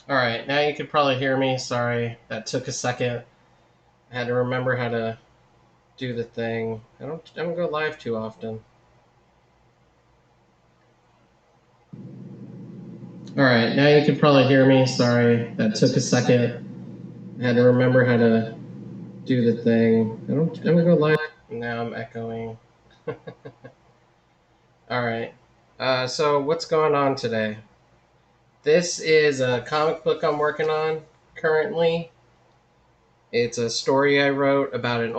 Alright, now you can probably hear me. Sorry, that took a second. I had to remember how to do the thing. I don't go live too often. Alright, now you can probably hear me. Sorry, that took a second. I had to remember how to do the thing. I don't go live. Now I'm echoing. Alright. So what's going on today? This is a comic book I'm working on currently. It's a story I wrote about an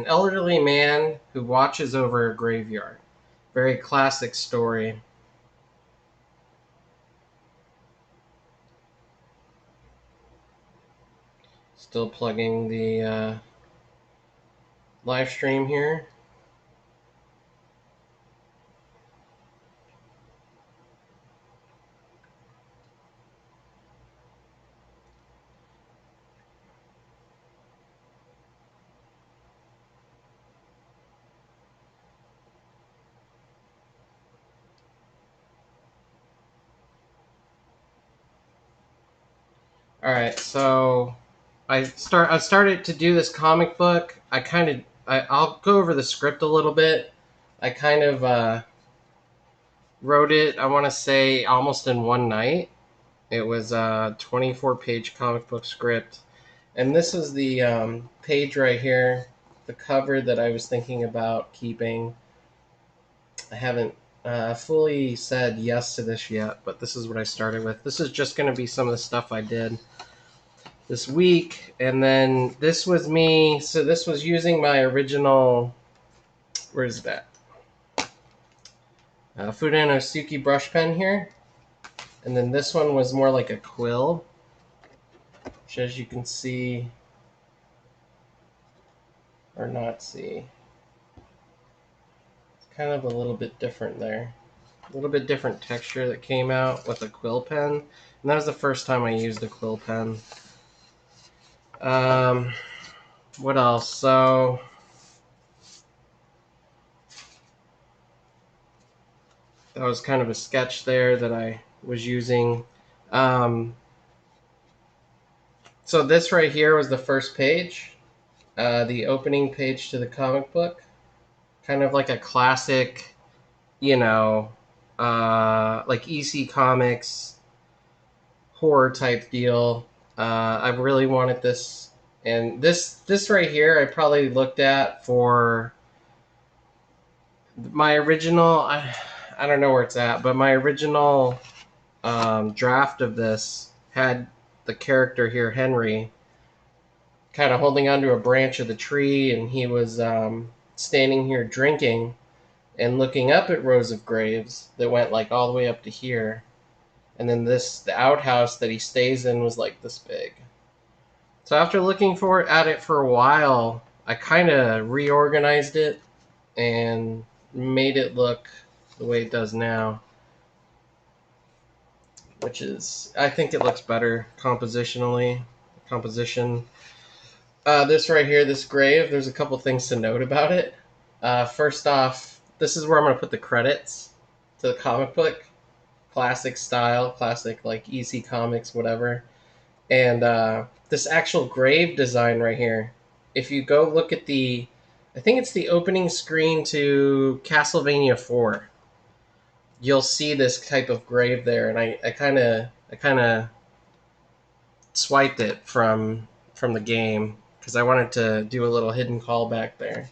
elderly man who watches over a graveyard. Very classic story. Still plugging the live stream here. All right, so I started to do this comic book. I'll go over the script a little bit. I kind of wrote it. I want to say almost in one night. It was a 24-page comic book script, and this is the page right here, the cover that I was thinking about keeping. I haven't fully said yes to this yet, but this is what I started with. This is just going to be some of the stuff I did this week, and then this was me. So this was using my original. Where's that? Fudenosuke brush pen here, and then this one was more like a quill, which, as you can see or not see, it's kind of a little bit different there. A little bit different texture that came out with a quill pen, and that was the first time I used a quill pen. Um, what else? So that was kind of a sketch there that I was using. Um, so this right here was the first page, the opening page to the comic book, kind of like a classic, you know, like EC Comics horror type deal. I really wanted this, and this right here I probably looked at for my original. I don't know where it's at, but my original draft of this had the character here, Henry, kind of holding onto a branch of the tree, and he was standing here drinking and looking up at rows of graves that went like all the way up to here. And then the outhouse that he stays in was like this big. So after looking at it for a while, I kind of reorganized it and made it look the way it does now, which is, I think it looks better compositionally. Composition. This right here, this grave, there's a couple things to note about it. First off, this is where I'm going to put the credits to the comic book. Classic style, classic like EC Comics, whatever. And this actual grave design right here, if you go look at I think it's the opening screen to Castlevania 4, you'll see this type of grave there. And I kind of swiped it from the game because I wanted to do a little hidden callback there.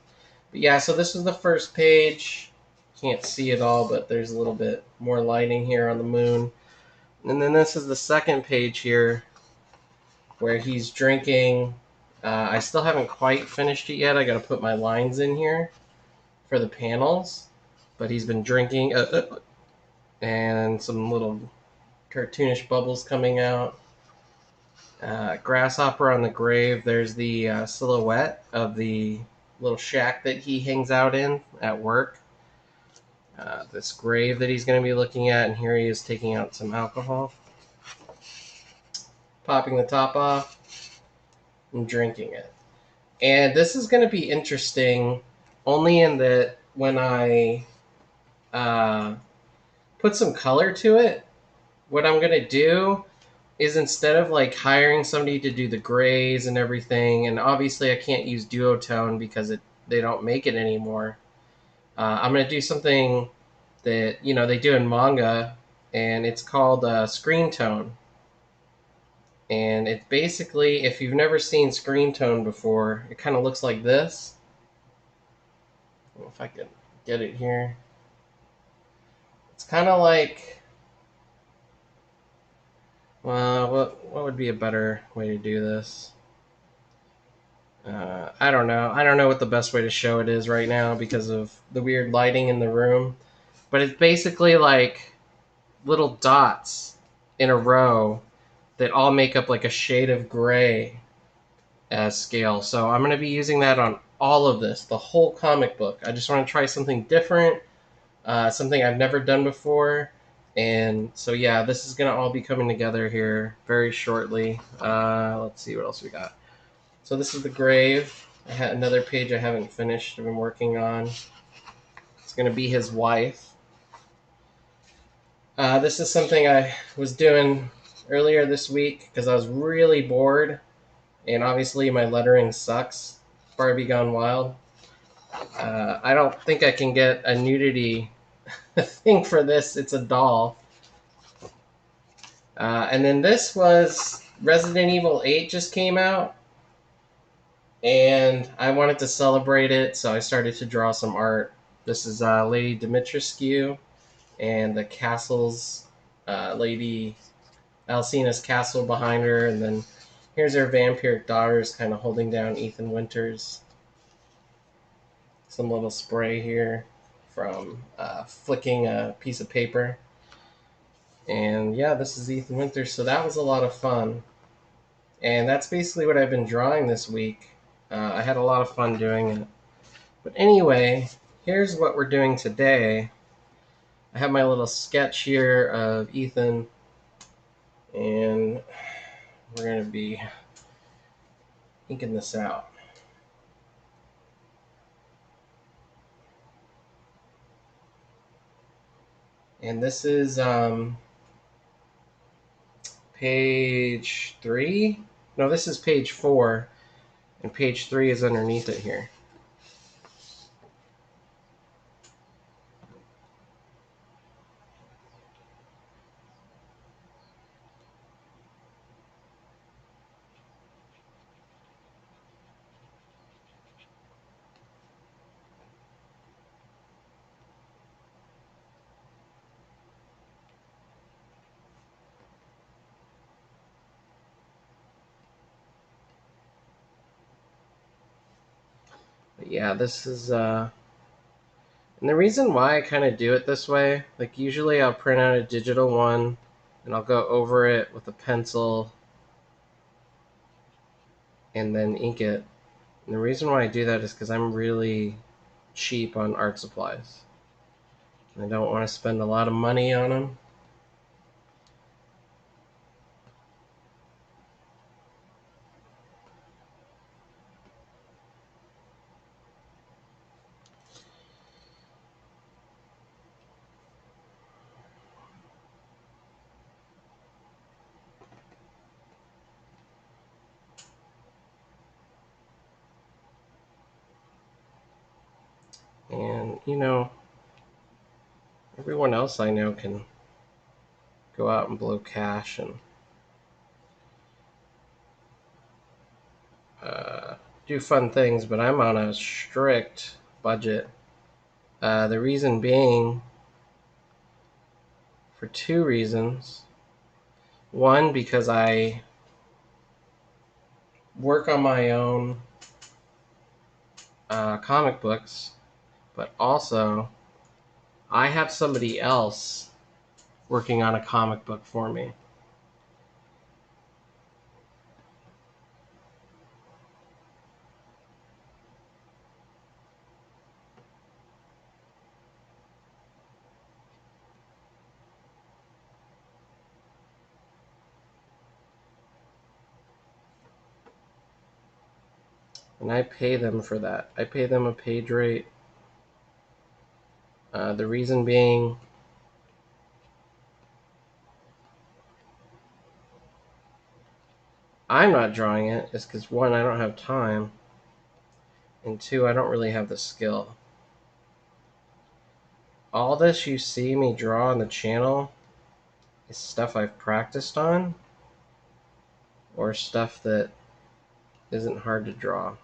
But yeah, so this is the first page. Can't see it all, but there's a little bit more lighting here on the moon. And then this is the second page here where he's drinking. I still haven't quite finished it yet. I got to put my lines in here for the panels. But he's been drinking, and some little cartoonish bubbles coming out. Grasshopper on the grave. There's the silhouette of the little shack that he hangs out in at work. This grave that he's going to be looking at, and here he is taking out some alcohol, popping the top off, and drinking it. And this is going to be interesting only in that when I put some color to it, what I'm going to do is instead of like hiring somebody to do the grays and everything, and obviously I can't use duotone because they don't make it anymore. I'm going to do something that they do in manga, and it's called screen tone. And it's basically, if you've never seen screen tone before, it kind of looks like this. If I can get it here, it's kind of like, well, what would be a better way to do this? I don't know. I don't know what the best way to show it is right now because of the weird lighting in the room. But it's basically like little dots in a row that all make up like a shade of gray as scale. So I'm going to be using that on all of this, the whole comic book. I just want to try something different, something I've never done before. And so, yeah, this is going to all be coming together here very shortly. Let's see what else we got. So this is the grave. I had another page I haven't finished. I've been working on. It's going to be his wife. This is something I was doing earlier this week because I was really bored, and obviously my lettering sucks. Barbie Gone Wild. I don't think I can get a nudity thing for this. It's a doll. And then this was Resident Evil 8 just came out, and I wanted to celebrate it, so I started to draw some art. This is Lady Dimitrescu and the castle's Lady Alcina's castle behind her, and then here's her vampiric daughters kind of holding down Ethan Winters. Some little spray here from flicking a piece of paper. And yeah, this is Ethan Winters, so that was a lot of fun. And that's basically what I've been drawing this week. I had a lot of fun doing it. But anyway, here's what we're doing today. I have my little sketch here of Ethan, and we're going to be inking this out. And this is page 3. No, this is page 4, and page 3 is underneath it here. But yeah, this is and the reason why I kind of do it this way, like usually I'll print out a digital one and I'll go over it with a pencil and then ink it. And the reason why I do that is because I'm really cheap on art supplies. I don't want to spend a lot of money on them. And, everyone else I know can go out and blow cash and uh, do fun things, but I'm on a strict budget. The reason being for two reasons. One, because I work on my own comic books, but also I have somebody else working on a comic book for me. And I pay them for that. I pay them a page rate. The reason being, I'm not drawing it is because, one, I don't have time, and two, I don't really have the skill. All this you see me draw on the channel is stuff I've practiced on or stuff that isn't hard to draw.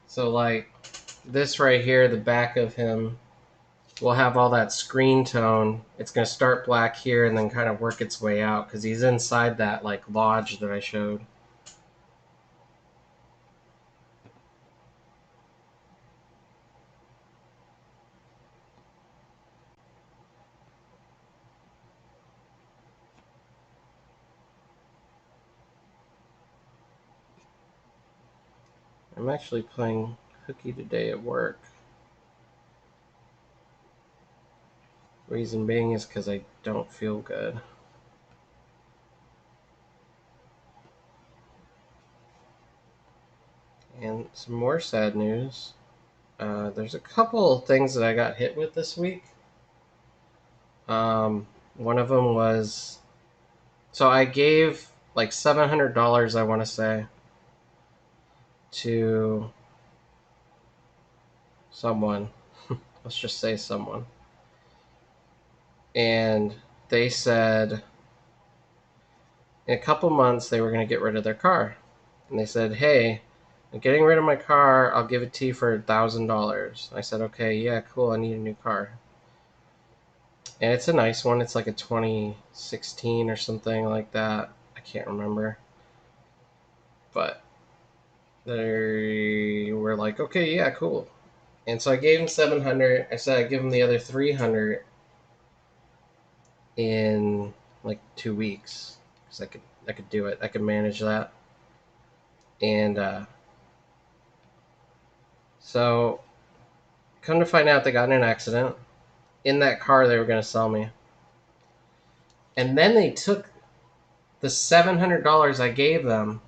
So, like this right here, the back of him will have all that screen tone. It's going to start black here and then kind of work its way out because he's inside that like lodge that I showed. I'm actually playing hooky today at work. Reason being is because I don't feel good. And some more sad news. There's a couple of things that I got hit with this week. One of them was, so I gave like $700, I want to say, to someone. Let's just say someone. And they said in a couple months they were going to get rid of their car. And they said, hey, I'm getting rid of my car. I'll give it to you for $1,000. I said, okay, yeah, cool. I need a new car. And it's a nice one. It's like a 2016 or something like that. I can't remember. But they were like, okay, yeah, cool. And so I gave him 700. I said I'd give him the other 300 in like 2 weeks because I could do it. I could manage that. And so come to find out, they got in an accident. In that car they were going to sell me. And then they took the $700 I gave them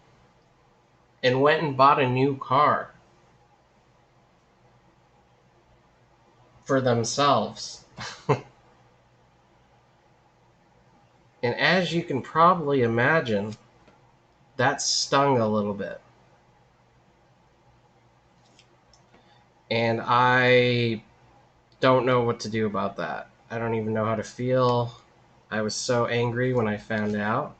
and went and bought a new car for themselves. And as you can probably imagine, that stung a little bit. And I don't know what to do about that. I don't even know how to feel. I was so angry when I found out.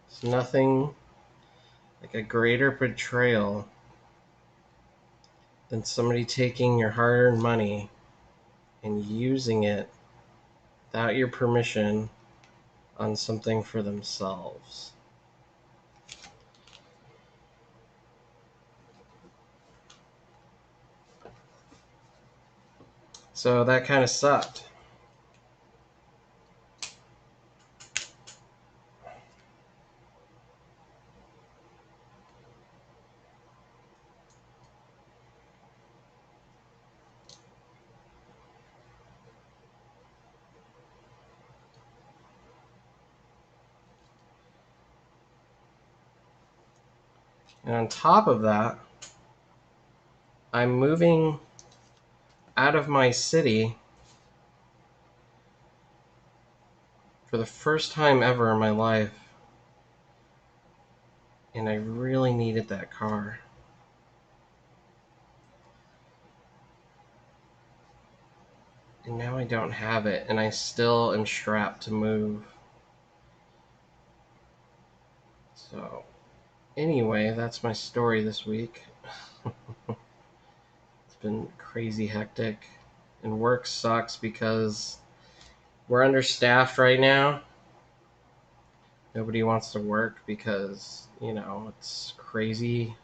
It's nothing like a greater betrayal than somebody taking your hard-earned money and using it without your permission on something for themselves. So that kind of sucked. And on top of that, I'm moving out of my city for the first time ever in my life. And I really needed that car. And now I don't have it, and I still am strapped to move. So, anyway, that's my story this week. It's been crazy hectic, and work sucks because we're understaffed right now. Nobody wants to work because, it's crazy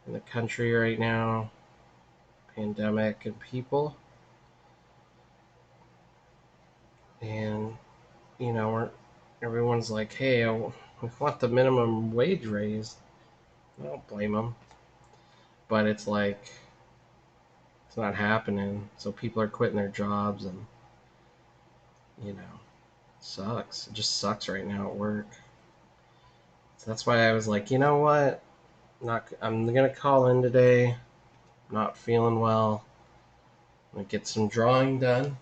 in the country right now, pandemic and people. And, everyone's like, hey, we want the minimum wage raised. I don't blame them. But it's like, it's not happening. So people are quitting their jobs and, you know, it sucks. It just sucks right now at work. So that's why I was like, you know what? I'm going to call in today. Not feeling well. I'm going to get some drawing done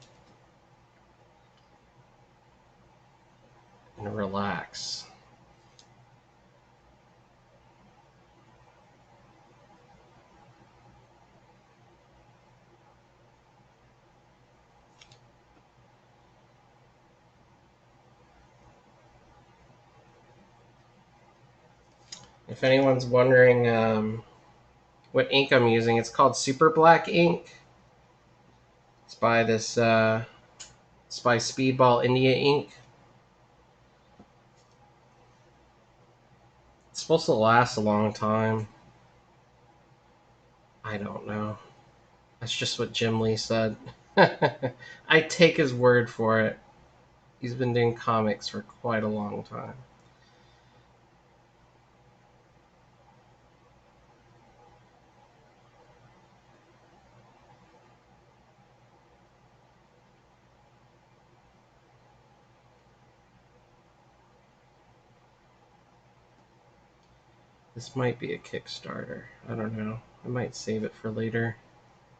and relax. If anyone's wondering what ink I'm using, it's called Super Black ink. It's by it's by Speedball India ink. It's supposed to last a long time. I don't know. That's just what Jim Lee said. I take his word for it. He's been doing comics for quite a long time. This might be a Kickstarter. I don't know. I might save it for later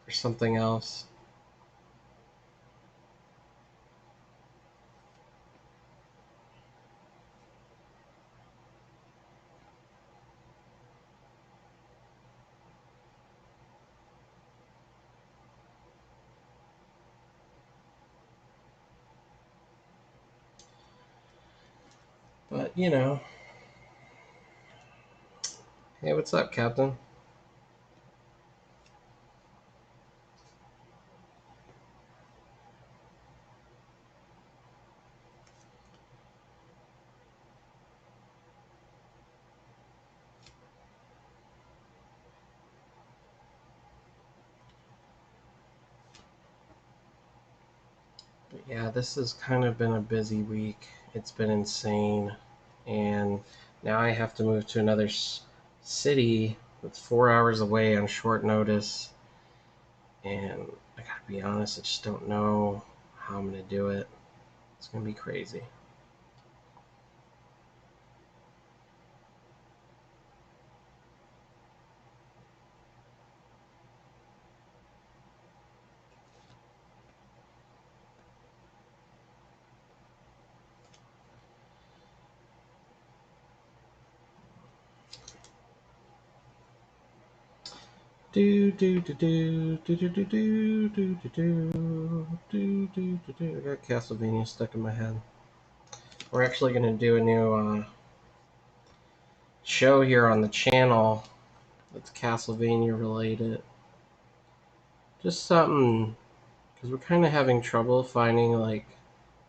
or something else. But, you know. Hey, what's up, Captain? But yeah, this has kind of been a busy week. It's been insane. And now I have to move to another city that's 4 hours away on short notice. And I gotta be honest, I just don't know how I'm gonna do it. It's gonna be crazy. Do do do do do do do do do do do do do do. I got Castlevania stuck in my head. We're actually gonna do a new show here on the channel that's Castlevania related. Just something because we're kind of having trouble finding like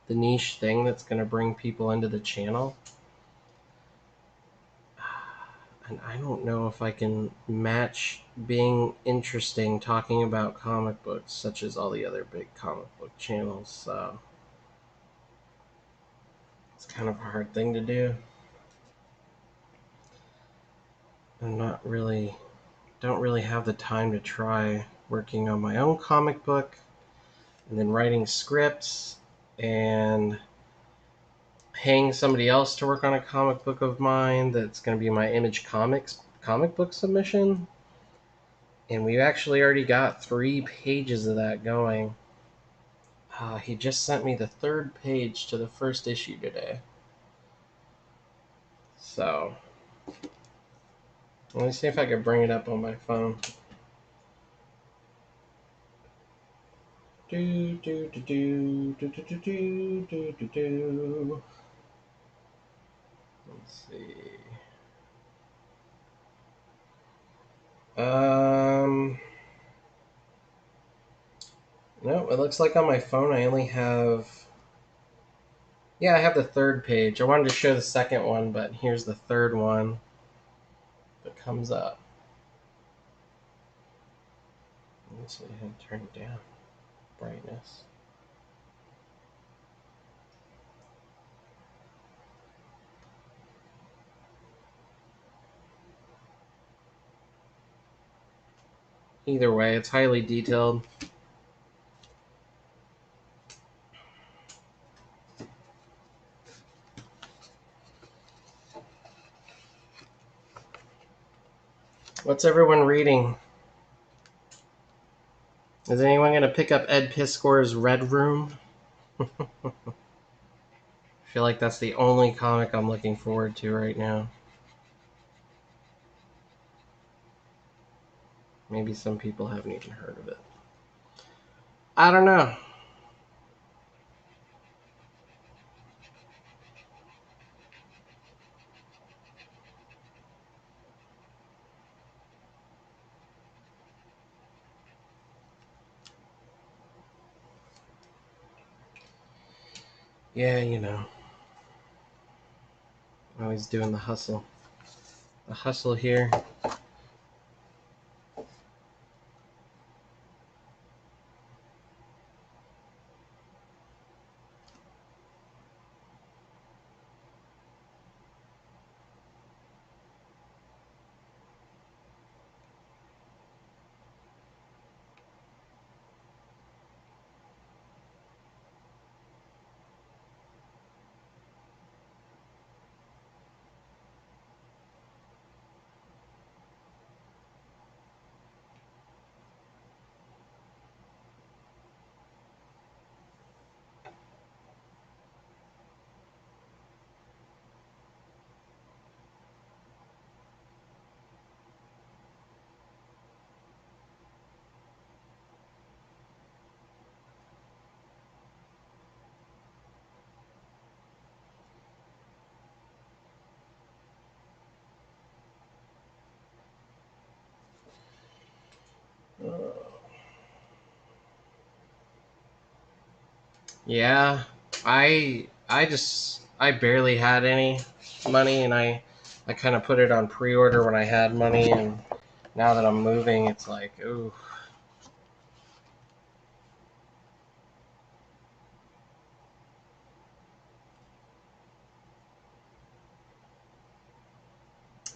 the niche thing that's gonna bring people into the channel. And I don't know if I can match being interesting talking about comic books such as all the other big comic book channels. So it's kind of a hard thing to do. I'm not really don't really have the time to try working on my own comic book and then writing scripts and paying somebody else to work on a comic book of mine that's going to be my Image Comics comic book submission. And we've actually already got 3 pages of that going. He just sent me the 3rd page to the first issue today. So let me see if I can bring it up on my phone. Do do do do do do do do do do do. Let's see. No, it looks like on my phone I only have. Yeah, I have the 3rd page. I wanted to show the second one, but here's the 3rd one that comes up. Let's see, I turn it down. Brightness. Either way, it's highly detailed. What's everyone reading? Is anyone going to pick up Ed Piscor's Red Room? I feel like that's the only comic I'm looking forward to right now. Maybe some people haven't even heard of it. I don't know. Yeah, you know. Always doing the hustle. The hustle here. Yeah, I barely had any money, and I kind of put it on pre-order when I had money, and now that I'm moving, it's like, ooh.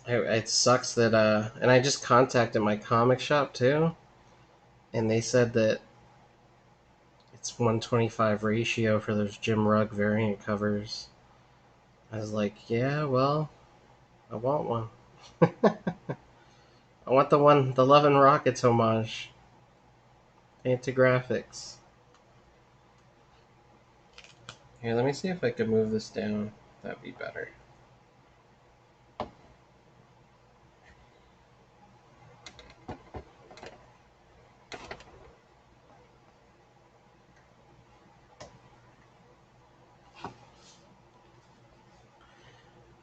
It sucks that and I just contacted my comic shop too, and they said that it's 125 ratio for those Jim Rugg variant covers. I was like, yeah, well, I want one. I want the Love and Rockets homage. Fantagraphics. Here, let me see if I can move this down. That'd be better.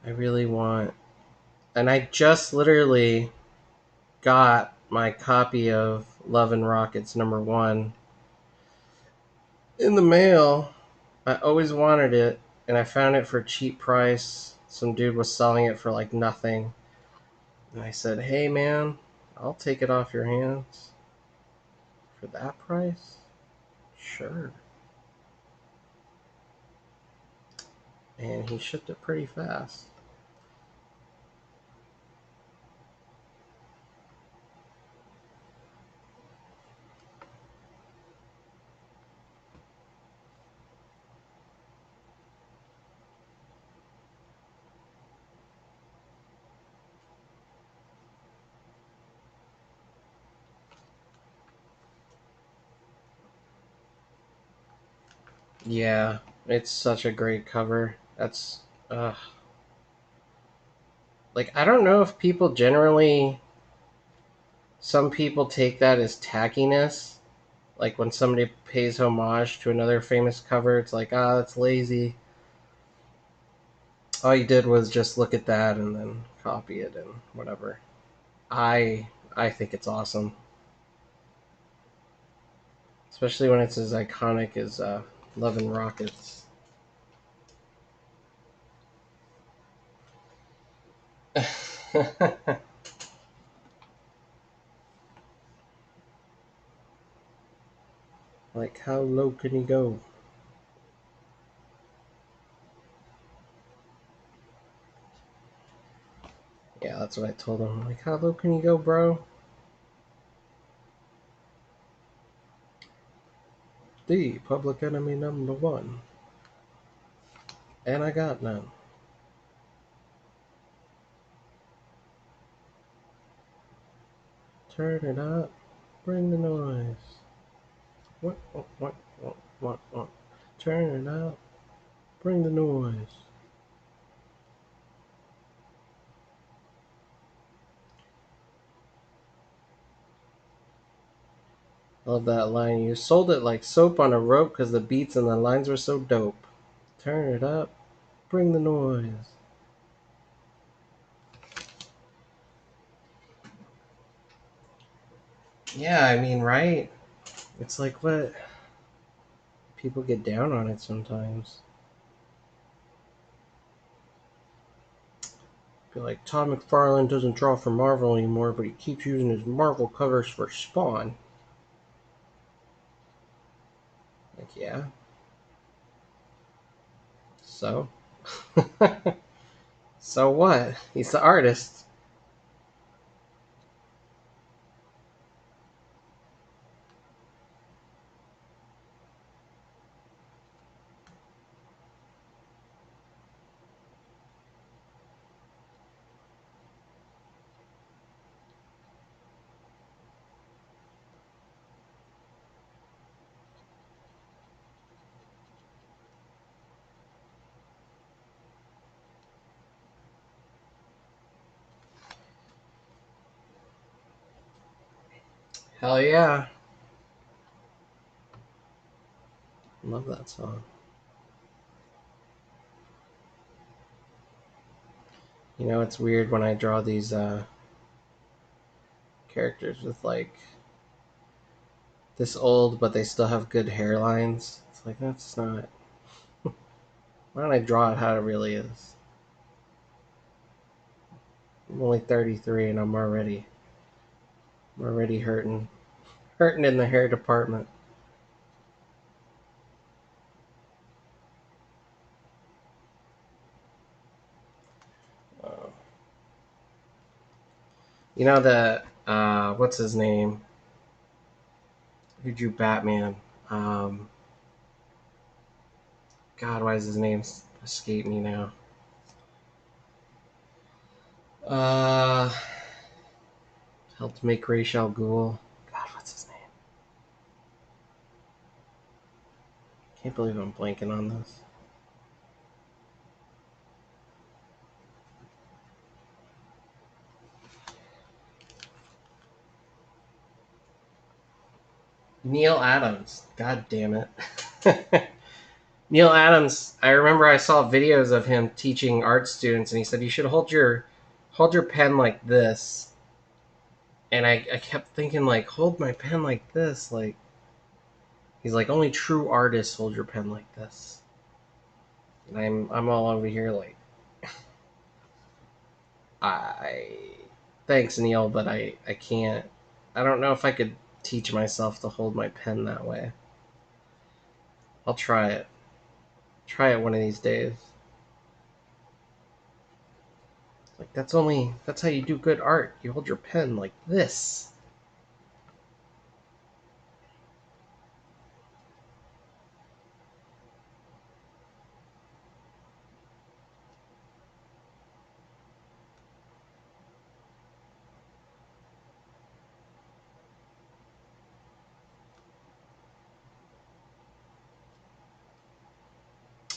I really want. And I just literally got my copy of Love and Rockets #1 in the mail. I always wanted it, and I found it for a cheap price. Some dude was selling it for like nothing. And I said, hey man, I'll take it off your hands. For that price? Sure. And he shipped it pretty fast. Yeah, it's such a great cover. That's like I don't know if people generally some people take that as tackiness. Like when somebody pays homage to another famous cover, it's like, ah, that's lazy. All you did was just look at that and then copy it and whatever. I think it's awesome, especially when it's as iconic as Love and Rockets. Like, how low can you go? Yeah, that's what I told him. Like, how low can you go, bro? The public enemy number one. And I got none. Turn it up. Bring the noise. What? Turn it up. Bring the noise. Love that line. You sold it like soap on a rope because the beats and the lines were so dope. Turn it up. Bring the noise. Yeah, I mean, right? It's like what? People get down on it sometimes. Be like, Todd McFarlane doesn't draw for Marvel anymore, but he keeps using his Marvel covers for Spawn. Like, yeah. So? So what? He's the artist. Hell yeah. Love that song. You know, it's weird when I draw these characters with like this old, but they still have good hairlines. It's like, that's not. Why don't I draw it how it really is? I'm only 33 and I'm already hurting. Hurting in the hair department. Uh, you know the what's his name? Who drew Batman? Um, God, why does his name escape me now? Uh, Helped make Ra's al Ghul. God, what's his name? Can't believe I'm blanking on this. Neil Adams. God damn it. Neil Adams. I remember I saw videos of him teaching art students, and he said you should hold your pen like this. And I kept thinking like, hold my pen like this, like he's like only true artists hold your pen like this. And I'm all over here like I thanks Neil, but I can't. I don't know if I could teach myself to hold my pen that way. I'll try it. Try it one of these days. Like that's how you do good art. You hold your pen like this.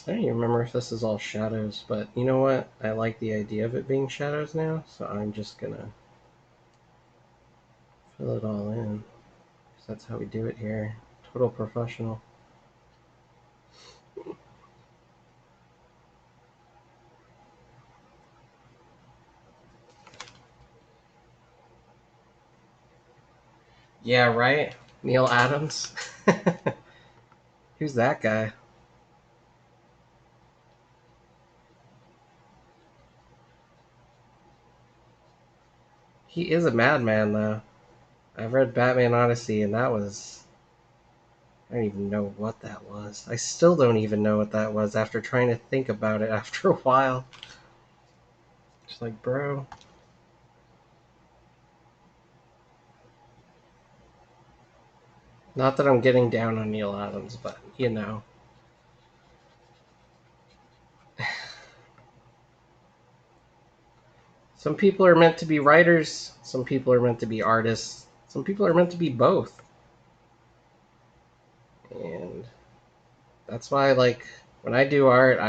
I don't even remember if this is all shadows, but you know what? I like the idea of it being shadows now, so I'm just gonna fill it all in. 'Cause that's how we do it here. Total professional. Yeah, right? Neil Adams? Who's that guy? He is a madman, though. I've read Batman Odyssey, and that was. I don't even know what that was. I still don't even know what that was after trying to think about it after a while. Just like, bro. Not that I'm getting down on Neil Adams, but you know. Some people are meant to be writers, some people are meant to be artists, some people are meant to be both. And that's why, like, when I do art,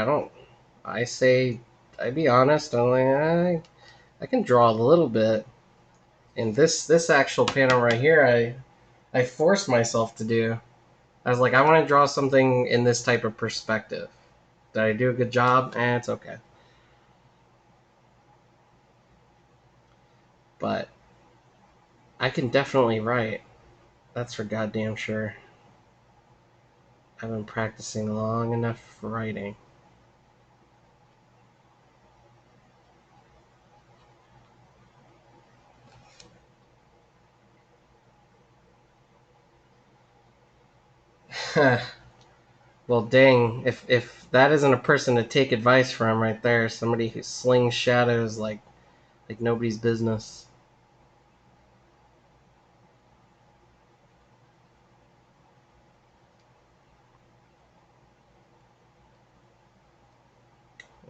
I say, I be honest, I'm like, I can draw a little bit. And this actual panel right here, I forced myself to do. I was like, I want to draw something in this type of perspective. Did I do a good job? It's okay. But I can definitely write. That's for goddamn sure. I've been practicing long enough for writing. Well, dang, if that isn't a person to take advice from right there, somebody who slings shadows like nobody's business.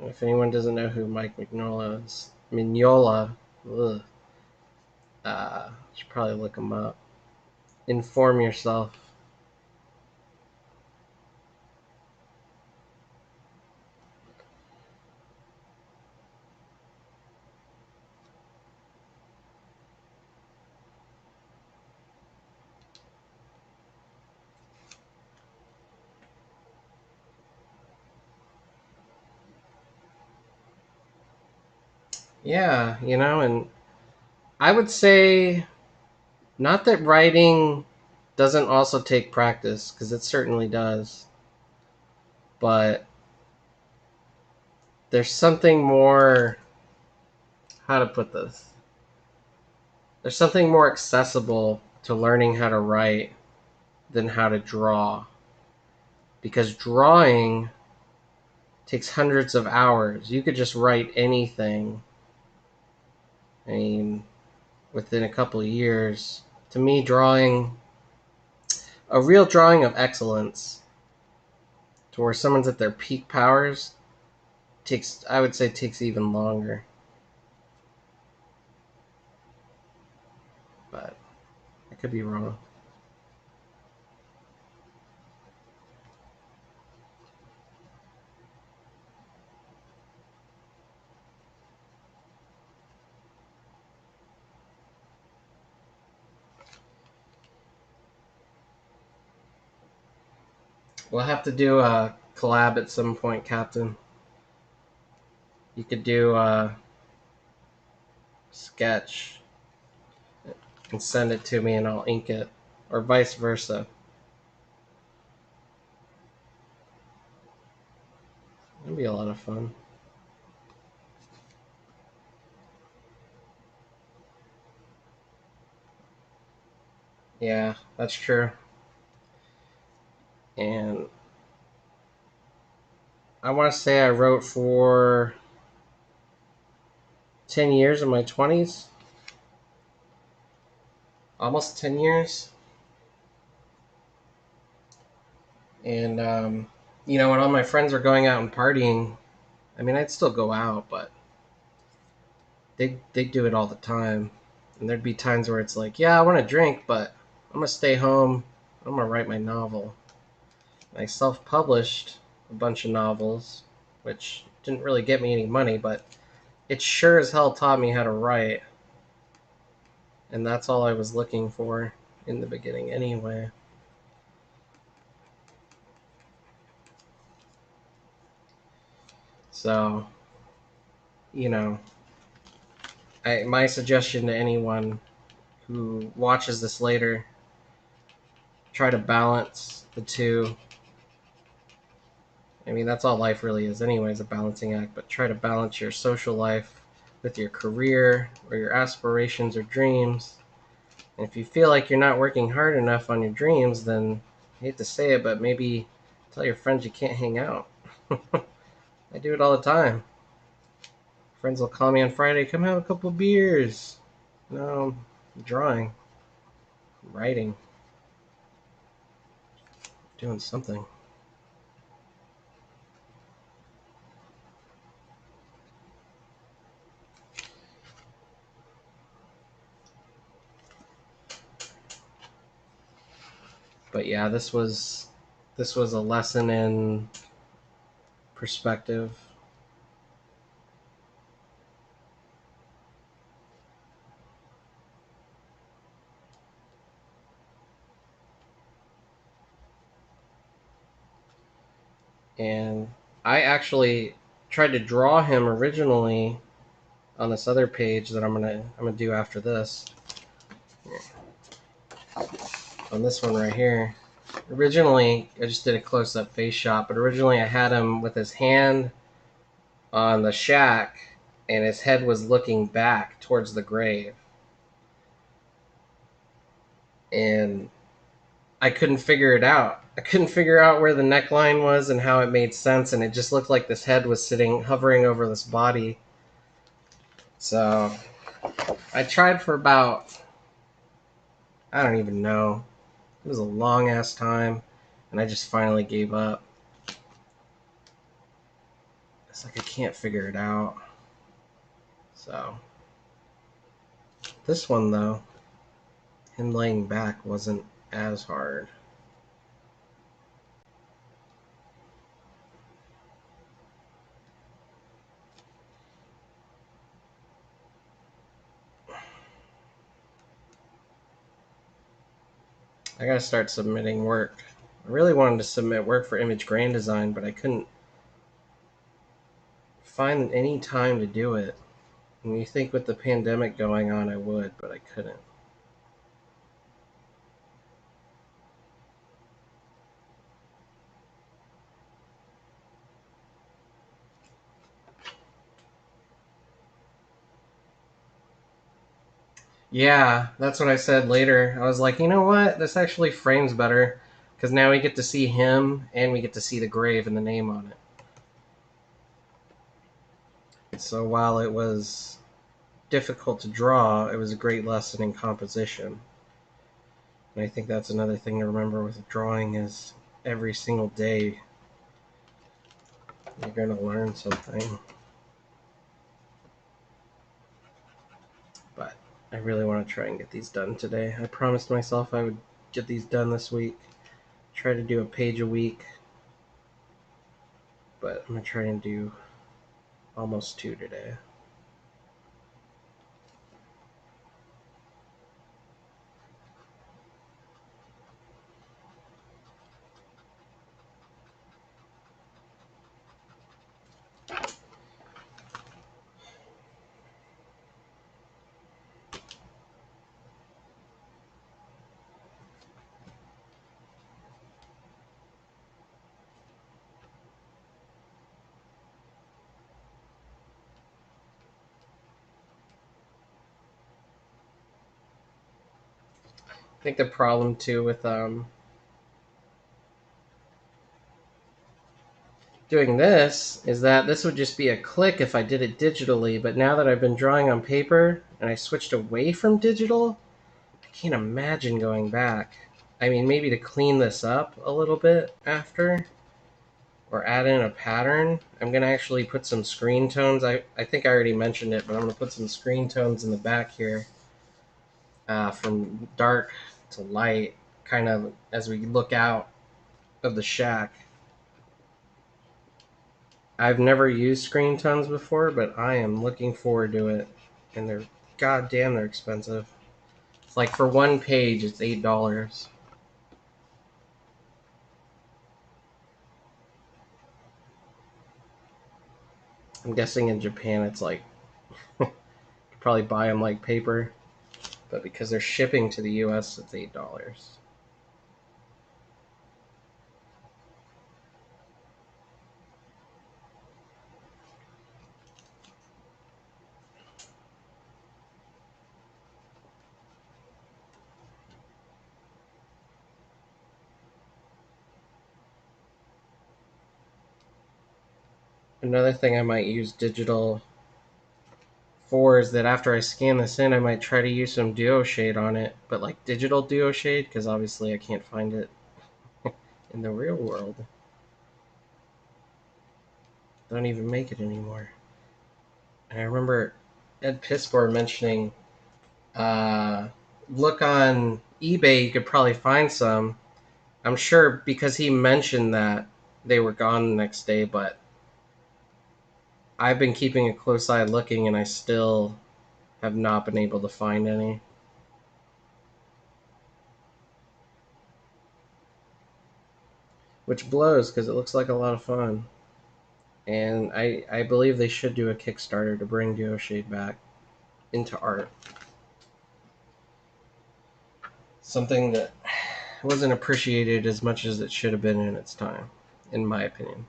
If anyone doesn't know who Mike Mignola is, Mignola, ugh, should probably look him up. Inform yourself. Yeah, and I would say not that writing doesn't also take practice, because it certainly does, but there's something more, how to put this? There's something more accessible to learning how to write than how to draw. Because drawing takes hundreds of hours. You could just write anything. I mean, within a couple of years. To me, drawing, a real drawing of excellence, to where someone's at their peak powers, I would say, takes even longer. But I could be wrong. We'll have to do a collab at some point, Captain. You could do a sketch and send it to me and I'll ink it, or vice versa. That'd be a lot of fun. Yeah, that's true. And I want to say I wrote for 10 years in my 20s, almost 10 years. And, when all my friends were going out and partying, I mean, I'd still go out, but they do it all the time. And there'd be times where it's like, yeah, I want to drink, but I'm going to stay home. I'm going to write my novel. I self-published a bunch of novels, which didn't really get me any money, but it sure as hell taught me how to write. And that's all I was looking for in the beginning anyway. So, you know, my suggestion to anyone who watches this later, try to balance the two. I mean, that's all life really is anyway, is a balancing act, but try to balance your social life with your career or your aspirations or dreams. And if you feel like you're not working hard enough on your dreams, then I hate to say it, but maybe tell your friends you can't hang out. I do it all the time. Friends will call me on Friday, come have a couple beers. No, I'm drawing, I'm writing. doing something. But yeah, this was a lesson in perspective. And I actually tried to draw him originally on this other page that I'm gonna do after this. On this one right here. Originally, I just did a close-up face shot, but originally I had him with his hand on the shack, and his head was looking back towards the grave. And I couldn't figure it out. I couldn't figure out where the neckline was and how it made sense, and it just looked like this head was sitting, hovering over this body. So I tried for about, I don't even know. It was a long ass time, and I just finally gave up. It's like I can't figure it out. So this one though, him laying back wasn't as hard. I gotta start submitting work. I really wanted to submit work for image grand design, but I couldn't find any time to do it. And you think with the pandemic going on I would, but I couldn't. Yeah, that's what I said later. I was like, you know what? This actually frames better because now we get to see him and we get to see the grave and the name on it. So while it was difficult to draw, it was a great lesson in composition. And I think that's another thing to remember with drawing is every single day you're going to learn something. But I really want to try and get these done today. I promised myself I would get these done this week. Try to do a page a week. But I'm going to try and do almost 2 today. I think the problem too with doing this is that this would just be a click if I did it digitally, but now that I've been drawing on paper and I switched away from digital, I can't imagine going back. I mean, maybe to clean this up a little bit after or add in a pattern. I'm going to actually put some screen tones. I think I already mentioned it, but I'm going to put some screen tones in the back here from dark to light, kind of as we look out of the shack. I've never used screen tones before, but I am looking forward to it. And they're goddamn, they're expensive. It's like for one page, it's $8. I'm guessing in Japan, it's like you could probably buy them like paper, but because they're shipping to the U.S., it's $8. Another thing I might use digital for is that after I scan this in, I might try to use some duo shade on it, but like digital duo shade, because obviously I can't find it in the real world don't even make it anymore. And I remember Ed Piskor mentioning, uh, look on eBay, you could probably find some. I'm sure because he mentioned that they were gone the next day, but I've been keeping a close eye looking and I still have not been able to find any. Which blows because it looks like a lot of fun. And I believe they should do a Kickstarter to bring Duoshade back into art. Something that wasn't appreciated as much as it should have been in its time, in my opinion.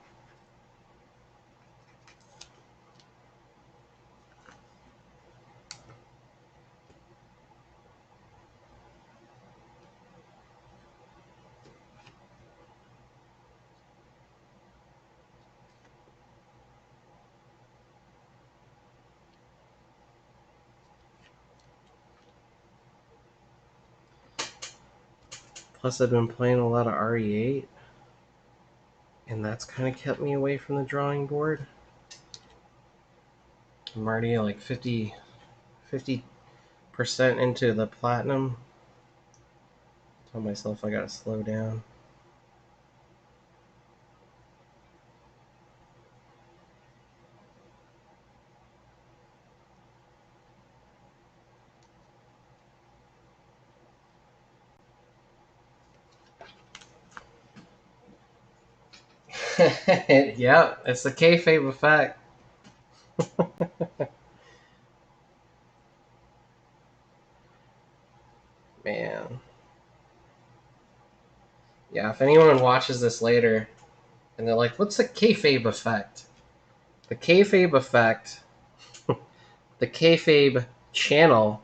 Plus, I've been playing a lot of RE8, and that's kind of kept me away from the drawing board. I'm already like 50% into the platinum. Tell myself I gotta slow down. Yep, it's the kayfabe effect. Man. Yeah, if anyone watches this later and they're like, what's the kayfabe effect? The kayfabe effect, the kayfabe channel,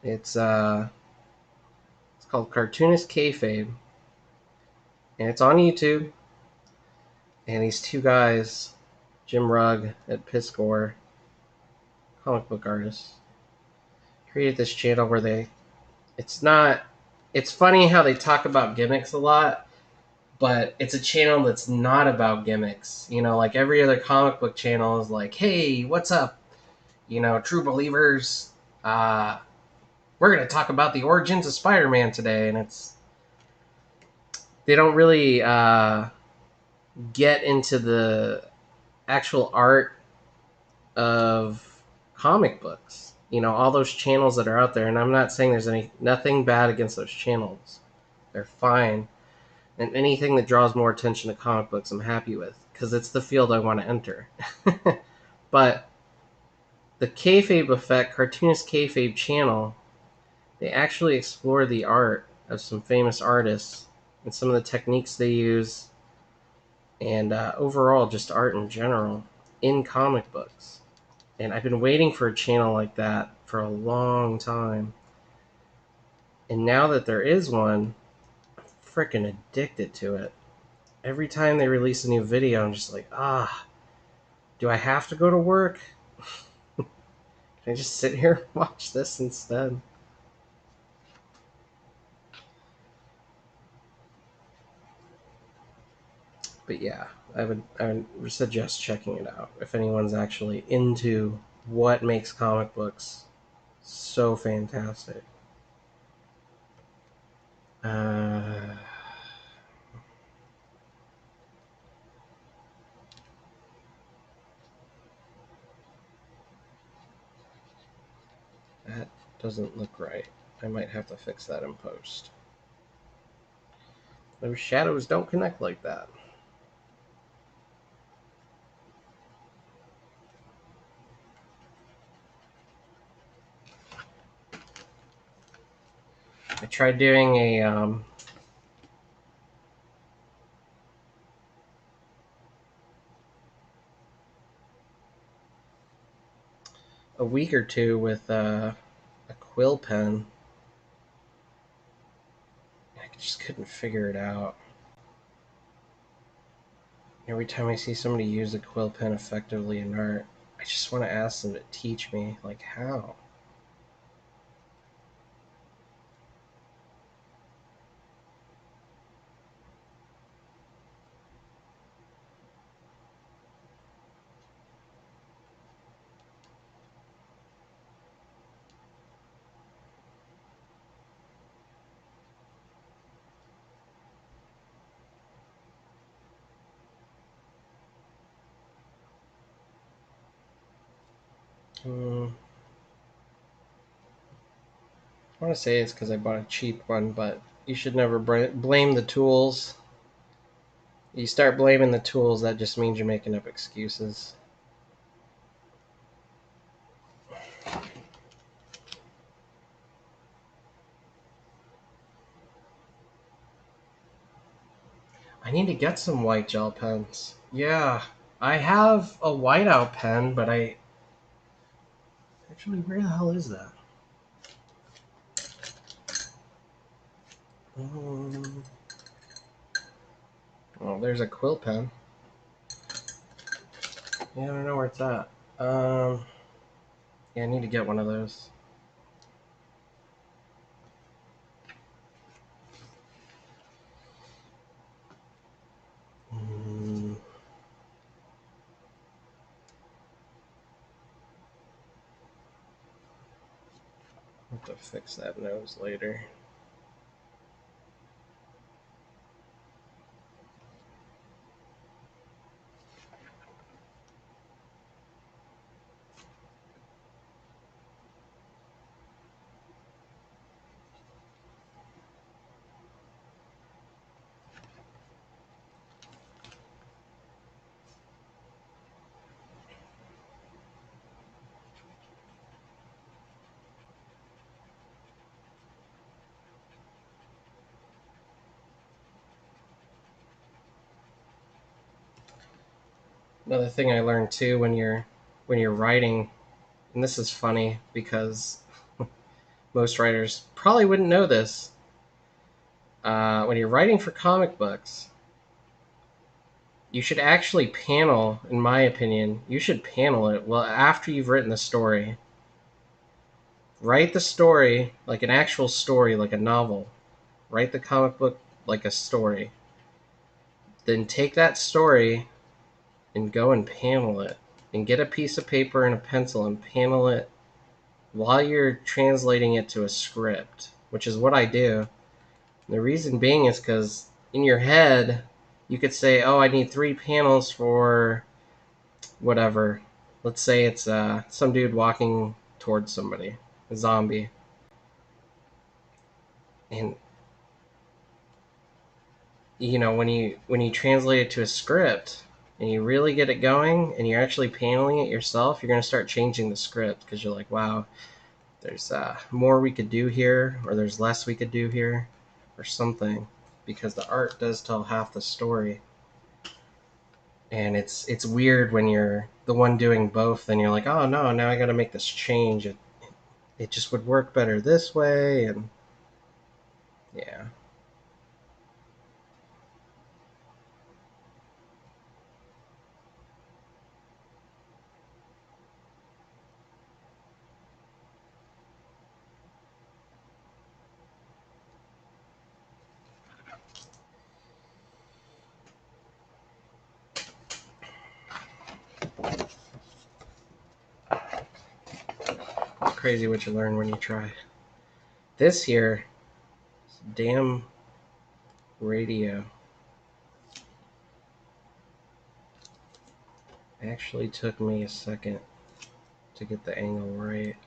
it's it's called Cartoonist Kayfabe, and it's on YouTube. And these two guys, Jim Rugg at Piscore, comic book artists, created this channel where it's funny how they talk about gimmicks a lot, but it's a channel that's not about gimmicks. You know, like every other comic book channel is like, hey, what's up? You know, true believers, uh, we're going to talk about the origins of Spider-Man today. And they don't really get into the actual art of comic books. You know, all those channels that are out there, and I'm not saying there's nothing bad against those channels. They're fine. And anything that draws more attention to comic books, I'm happy with, because it's the field I want to enter. But the Kayfabe Effect, Cartoonist Kayfabe channel, they actually explore the art of some famous artists and some of the techniques they use, and overall, just art in general in comic books. And I've been waiting for a channel like that for a long time. And now that there is one, I'm freaking addicted to it. Every time they release a new video, I'm just like, do I have to go to work? Can I just sit here and watch this instead? But yeah, I would suggest checking it out if anyone's actually into what makes comic books so fantastic. Uh, that doesn't look right. I might have to fix that in post. Those shadows don't connect like that. I tried doing a week or two with a quill pen. I just couldn't figure it out. Every time I see somebody use a quill pen effectively in art, I just want to ask them to teach me, like, how. I want to say it's because I bought a cheap one, but you should never blame the tools. You start blaming the tools, that just means you're making up excuses. I need to get some white gel pens. Yeah, I have a whiteout pen, but I actually, where the hell is that? Um, oh, there's a quill pen. Yeah, I don't know where it's at. Yeah, I need to get one of those. Mm, I'll have to fix that nose later. Another thing I learned too when you're writing, and this is funny because most writers probably wouldn't know this. When you're writing for comic books, you should actually panel, in my opinion, you should panel it well after you've written the story. Write the story like an actual story, like a novel. Write the comic book like a story. Then take that story and go and panel it. And get a piece of paper and a pencil and panel it while you're translating it to a script, which is what I do. The reason being is because in your head, you could say, oh, I need 3 panels for whatever. Let's say it's some dude walking towards somebody, a zombie. And when you translate it to a script and you really get it going and you're actually paneling it yourself, you're going to start changing the script because you're like, wow, there's more we could do here, or there's less we could do here, or something, because the art does tell half the story. And it's weird when you're the one doing both, and you're like, oh no, now I got to make this change. It just would work better this way, and yeah. It's crazy what you learn when you try. This here, damn radio, actually took me a second to get the angle right.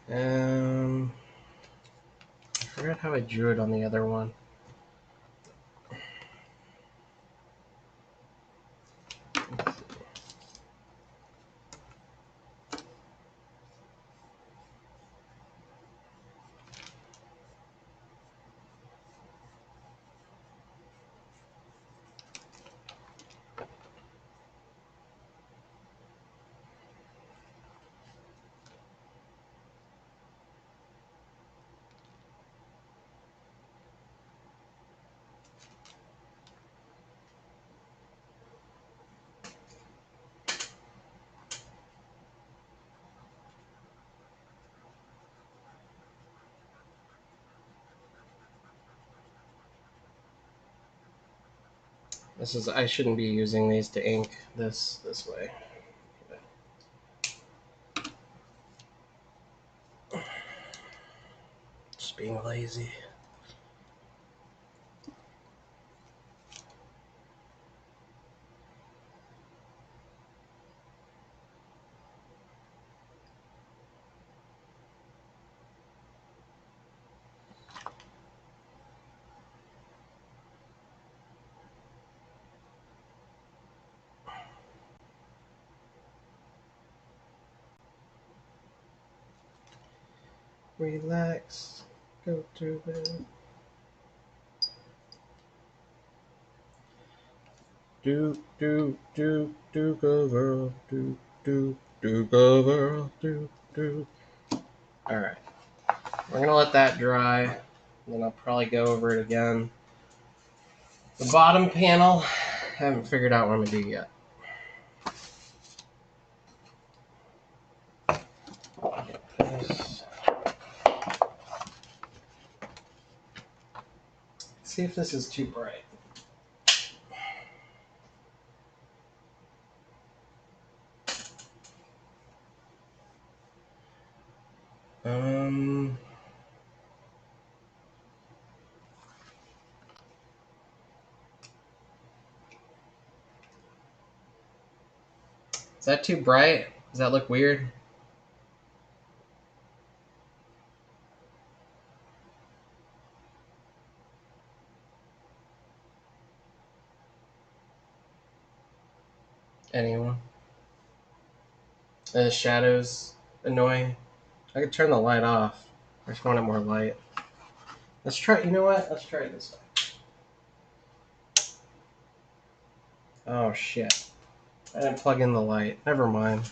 Um, I forgot how I drew it on the other one. I shouldn't be using these to ink this way. Just being lazy. Relax. Go to bed. Do do do do go girl. Do do do go girl. Do do. All right. We're gonna let that dry. And then I'll probably go over it again. The bottom panel, I haven't figured out what I'm gonna do yet. Let's see if this is too bright. Um, is that too bright? Does that look weird? Anyone? The shadows annoying. I could turn the light off. I just want it more light. Let's try. You know what? Let's try it this way. Oh shit! I didn't plug in the light. Never mind.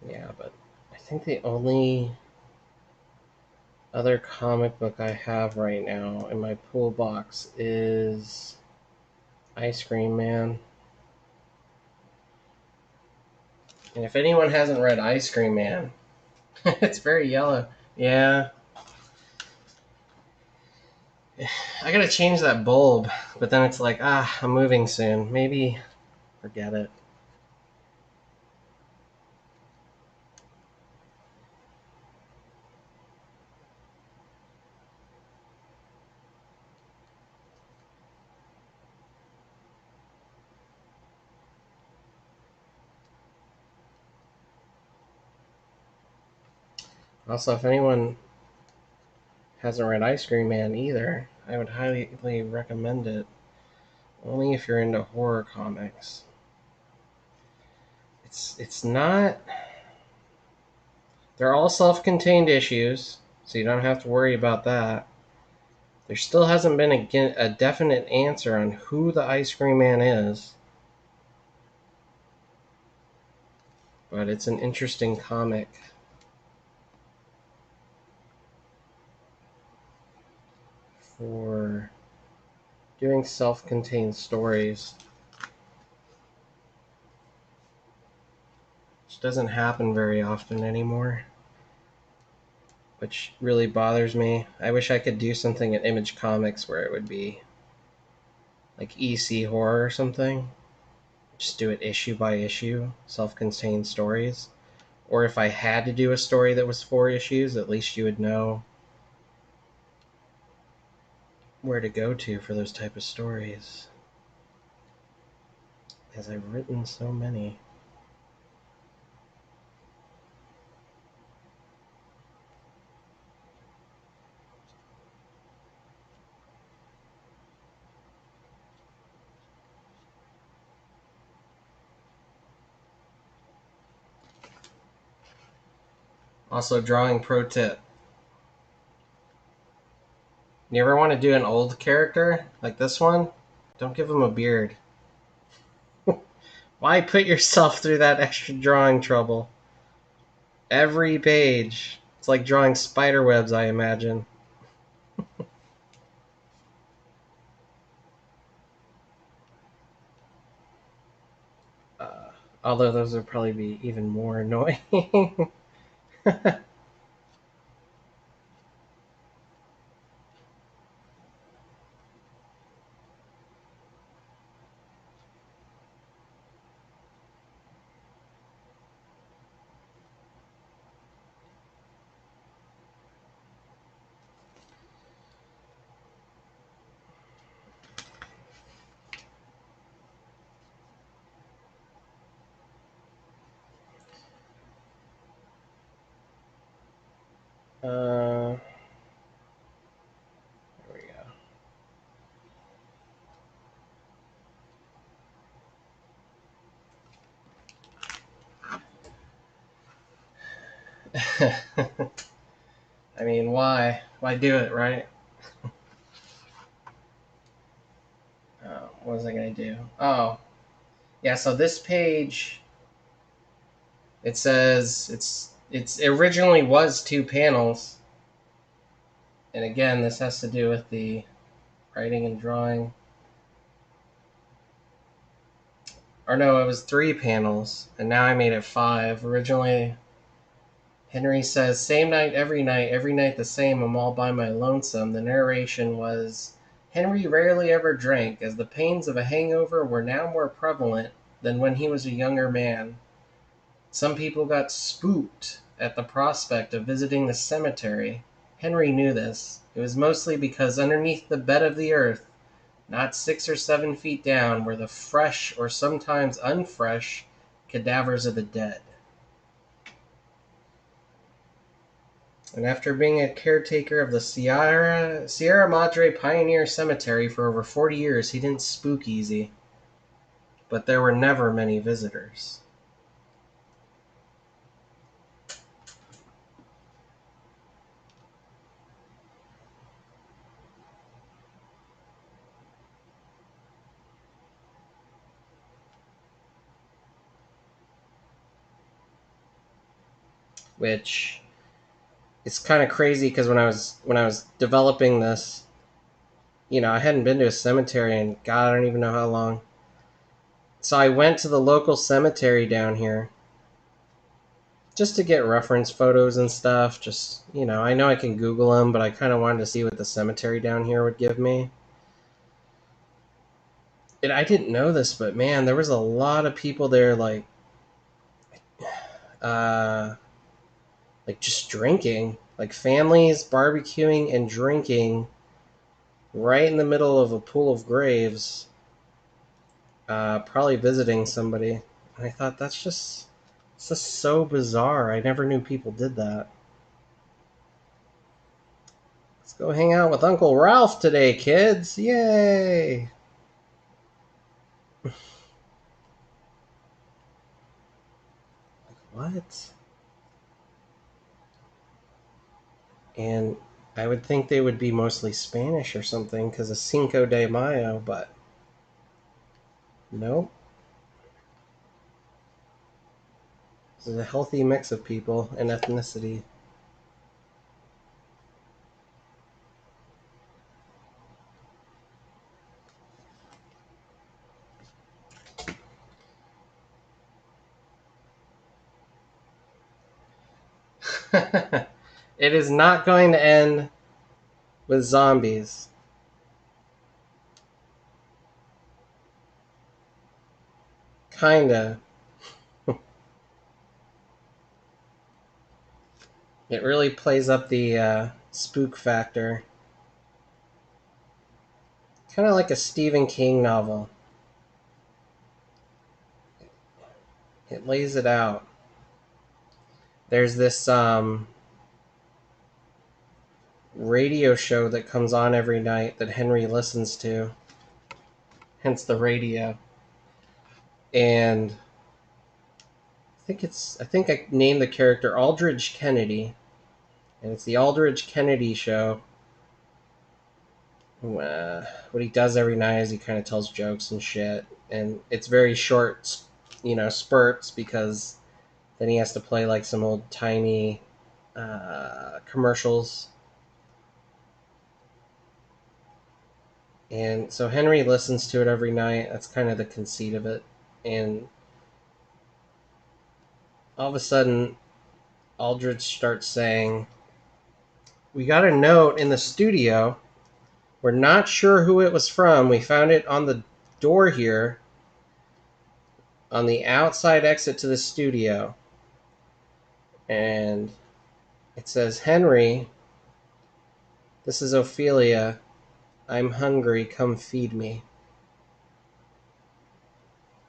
Yeah, but I think the only other comic book I have right now in my pool box is Ice Cream Man. And if anyone hasn't read Ice Cream Man, it's very yellow. Yeah. I gotta change that bulb, but then it's like, I'm moving soon. Maybe forget it. Also, if anyone hasn't read Ice Cream Man either, I would highly recommend it. Only if you're into horror comics. It's not. They're all self-contained issues, so you don't have to worry about that. There still hasn't been a definite answer on who the Ice Cream Man is, but it's an interesting comic. For doing self-contained stories, which doesn't happen very often anymore, which really bothers me. I wish I could do something at Image Comics where it would be like EC horror or something. Just do it issue by issue, self-contained stories. Or if I had to do a story that was 4 issues, at least you would know where to go to for those type of stories. As I've written so many. Also, drawing pro tip. You ever want to do an old character like this one? Don't give him a beard. Why put yourself through that extra drawing trouble? Every page. It's like drawing spider webs, I imagine. Uh, Although those would probably be even more annoying. There we go. I mean, why? Why do it, right? What was I going to do? Oh, yeah, so this page, it says it originally was 2 panels. And again, this has to do with the writing and drawing. Or no, it was 3 panels, and now I made it 5. Originally, Henry says, same night, every night the same, I'm all by my lonesome. The narration was, Henry rarely ever drank, as the pains of a hangover were now more prevalent than when he was a younger man. Some people got spooked at the prospect of visiting the cemetery. Henry knew this. It was mostly because underneath the bed of the earth, not 6 or 7 feet down, were the fresh or sometimes unfresh cadavers of the dead. And after being a caretaker of the Sierra Madre Pioneer Cemetery for over 40 years, he didn't spook easy. But there were never many visitors. Which is kind of crazy because when I was developing this, I hadn't been to a cemetery in God, I don't even know how long. So I went to the local cemetery down here just to get reference photos and stuff. Just, I know I can Google them, but I kind of wanted to see what the cemetery down here would give me. And I didn't know this, but man, there was a lot of people there, uh, like just drinking, like families barbecuing and drinking right in the middle of a pool of graves, probably visiting somebody. And I thought it's just so bizarre. I never knew people did that. Let's go hang out with Uncle Ralph today, kids! Yay! What? And I would think they would be mostly Spanish or something because of Cinco de Mayo, but nope. This is a healthy mix of people and ethnicity. It is not going to end with zombies. Kinda. It really plays up the spook factor. Kind of like a Stephen King novel. It lays it out. There's this radio show that comes on every night that Henry listens to, hence the radio. And I I think I named the character Aldridge Kennedy, and it's the Aldridge Kennedy show. What he does every night is he kind of tells jokes and shit, and it's very short, spurts, because then he has to play like some old timey commercials. And so Henry listens to it every night. That's kind of the conceit of it. And all of a sudden, Aldridge starts saying, "We got a note in the studio. We're not sure who it was from. We found it on the door here, on the outside exit to the studio. And it says, 'Henry, this is Ophelia. I'm hungry. Come feed me.'"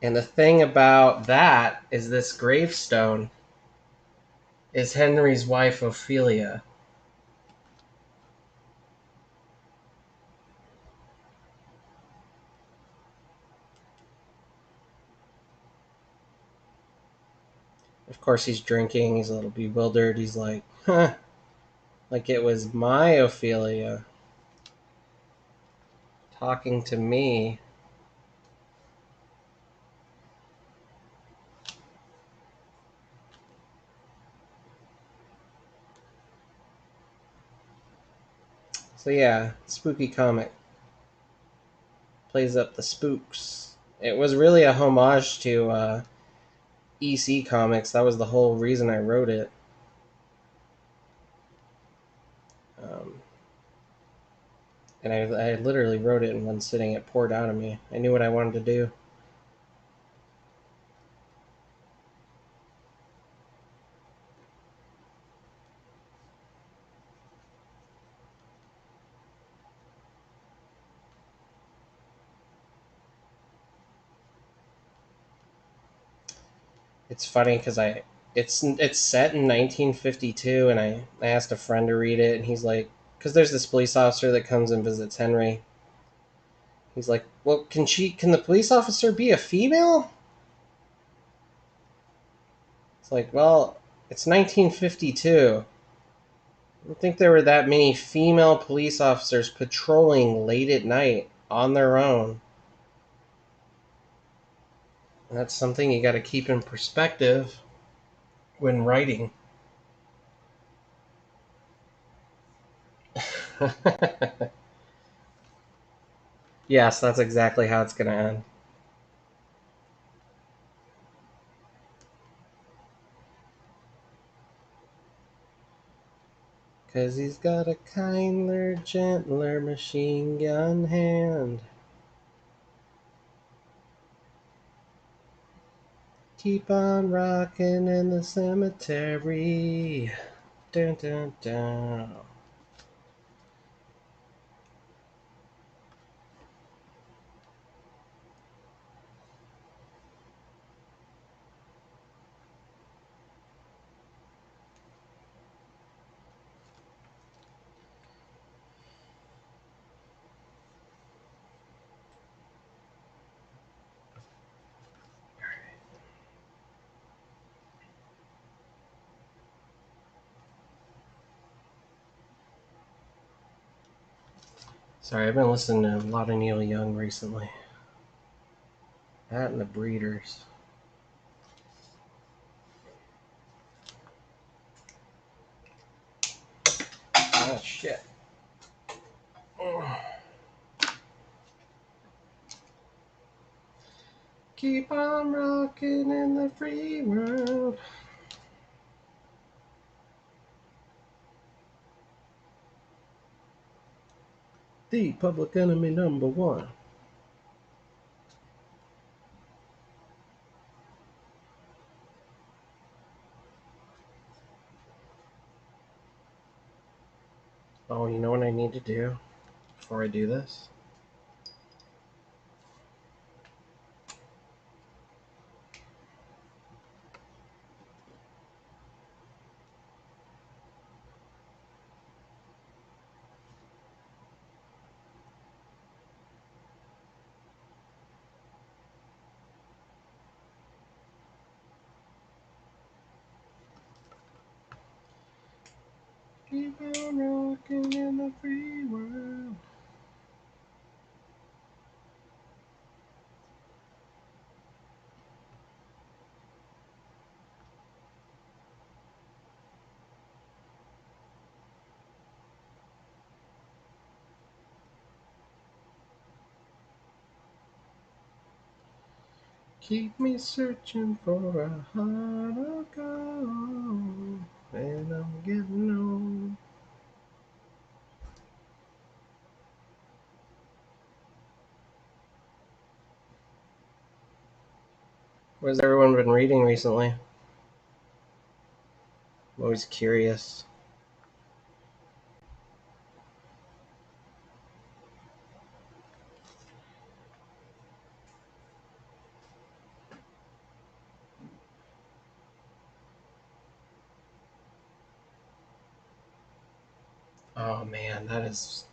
And the thing about that is this gravestone is Henry's wife, Ophelia. Of course, he's drinking. He's a little bewildered. He's like, huh, like it was my Ophelia talking to me. So, yeah, spooky comic. Plays up the spooks. It was really a homage to EC Comics. That was the whole reason I wrote it. Um, and I literally wrote it in one sitting. It poured out of me. I knew what I wanted to do. It's funny because it's set in 1952, and I asked a friend to read it, and he's like, because there's this police officer that comes and visits Henry. He's like, well, can the police officer be a female? It's like, well, it's 1952. I don't think there were that many female police officers patrolling late at night on their own. And that's something you got to keep in perspective when writing. Yes, that's exactly how it's going to end. "'Cause he's got a kinder, gentler machine gun hand. Keep on rocking in the cemetery. Dun, dun, dun." Sorry, I've been listening to a lot of Neil Young recently. That and the Breeders. Oh, shit. Keep on rocking in the free world. The public enemy number one. Oh, you know what I need to do before I do this? Keep on rocking in the free world. Keep me searching for a heart of gold when I'm getting old. What has everyone been reading recently? I'm always curious. Oh man, that is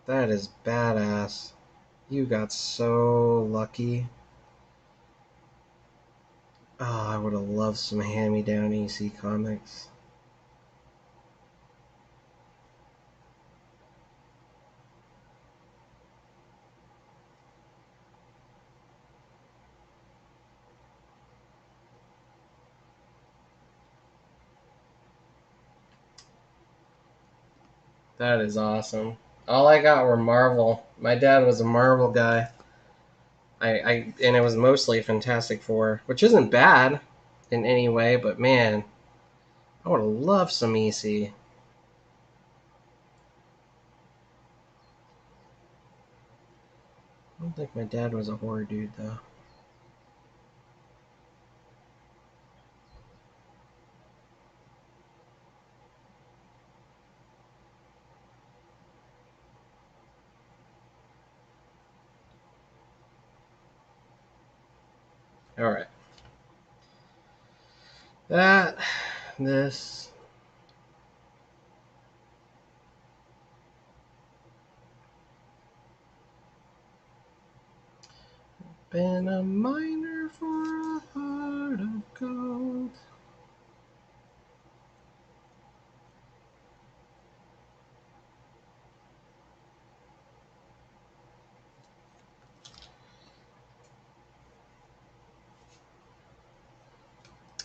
badass. You got so lucky. Oh, I would have loved some hand-me-down EC comics. That is awesome. All I got were Marvel. My dad was a Marvel guy. And it was mostly Fantastic Four, which isn't bad in any way, but man, I would have loved some EC. I don't think my dad was a horror dude though. All right, that this been a miner for a heart of gold.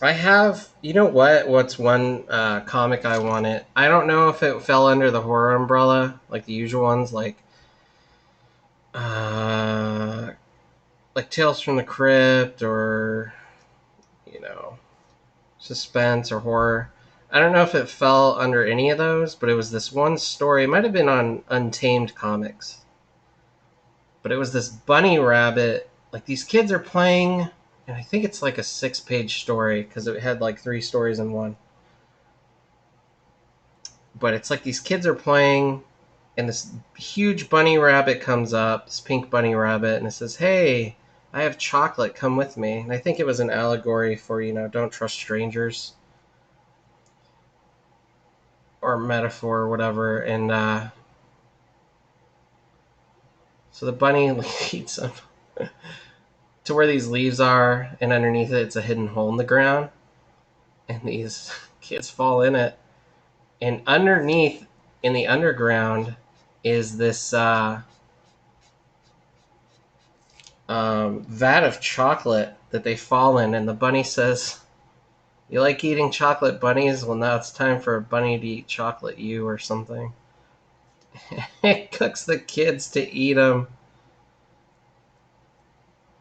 I have, you know what? What's one comic I wanted? I don't know if it fell under the horror umbrella, like the usual ones, uh, like Tales from the Crypt or you know suspense or horror. I don't know if it fell under any of those, but it was this one story. It might have been on Untamed Comics, but it was this bunny rabbit. Like these kids are playing, and I think it's like a 6-page story because it had like 3 stories in one. But it's like these kids are playing, and this huge bunny rabbit comes up, this pink bunny rabbit, and it says, "Hey, I have chocolate. Come with me." And I think it was an allegory for don't trust strangers or metaphor or whatever. And so the bunny leads them to where these leaves are, and underneath it, it's a hidden hole in the ground, and these kids fall in it. And underneath, in the underground, is this vat of chocolate that they fall in, and the bunny says, "You like eating chocolate bunnies? Well, now it's time for a bunny to eat chocolate, you," or something. It cooks the kids to eat them.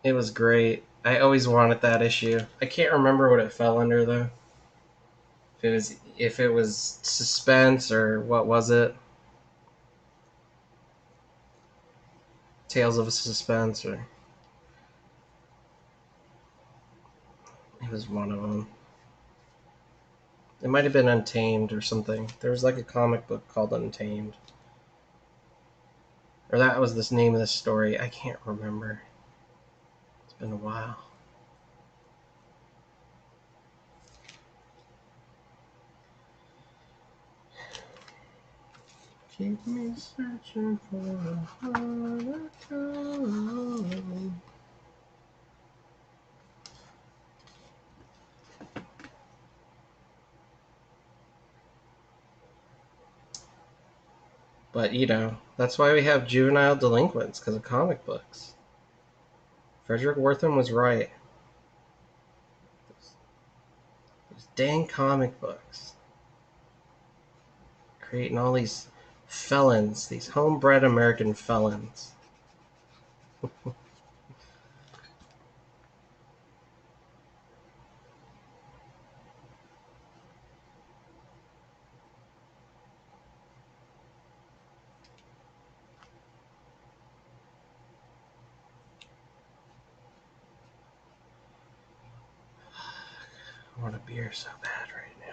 It was great. I always wanted that issue. I can't remember what it fell under though. If it was suspense or what was it? Tales of Suspense, or it was one of them. It might have been Untamed or something. There was like a comic book called Untamed. Or that was the name of the story. I can't remember. It's been a while. Keep me searching for a heart of gold. But, you know, that's why we have juvenile delinquents, because of comic books. Frederick Wortham was right. Those dang comic books. Creating all these felons, these homebred American felons. I want a beer so bad right now.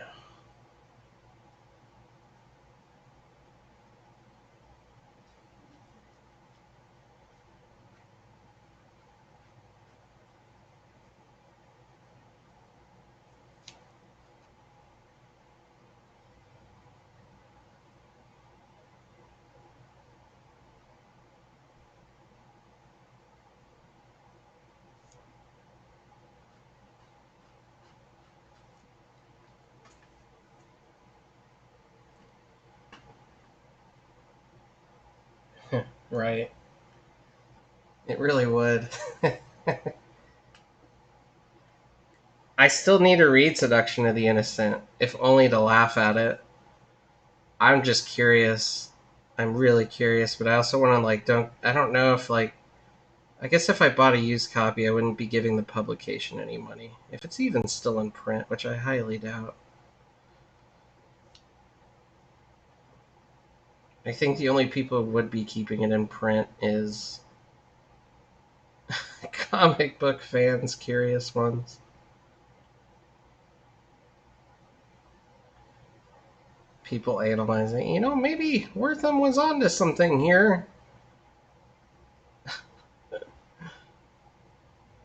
Right. It really would. I still need to read Seduction of the Innocent, if only to laugh at it. I'm just curious. I'm really curious, but I also want to I don't know if I guess if I bought a used copy, I wouldn't be giving the publication any money. If it's even still in print, which I highly doubt. I think the only people who would be keeping it in print is comic book fans, curious ones. People analyzing, maybe Wortham was onto something here.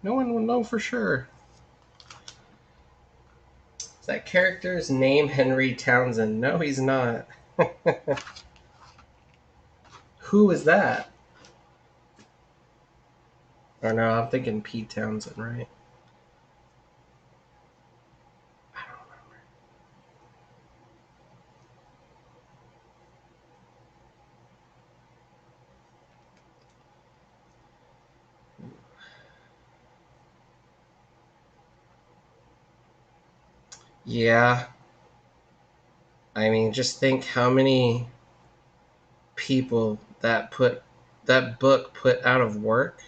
No one will know for sure. Is that character's name Henry Townsend? No, he's not. Who is that? Or no, I'm thinking Pete Townsend, right? I don't remember. Yeah, I mean, just think how many people that book put out of work,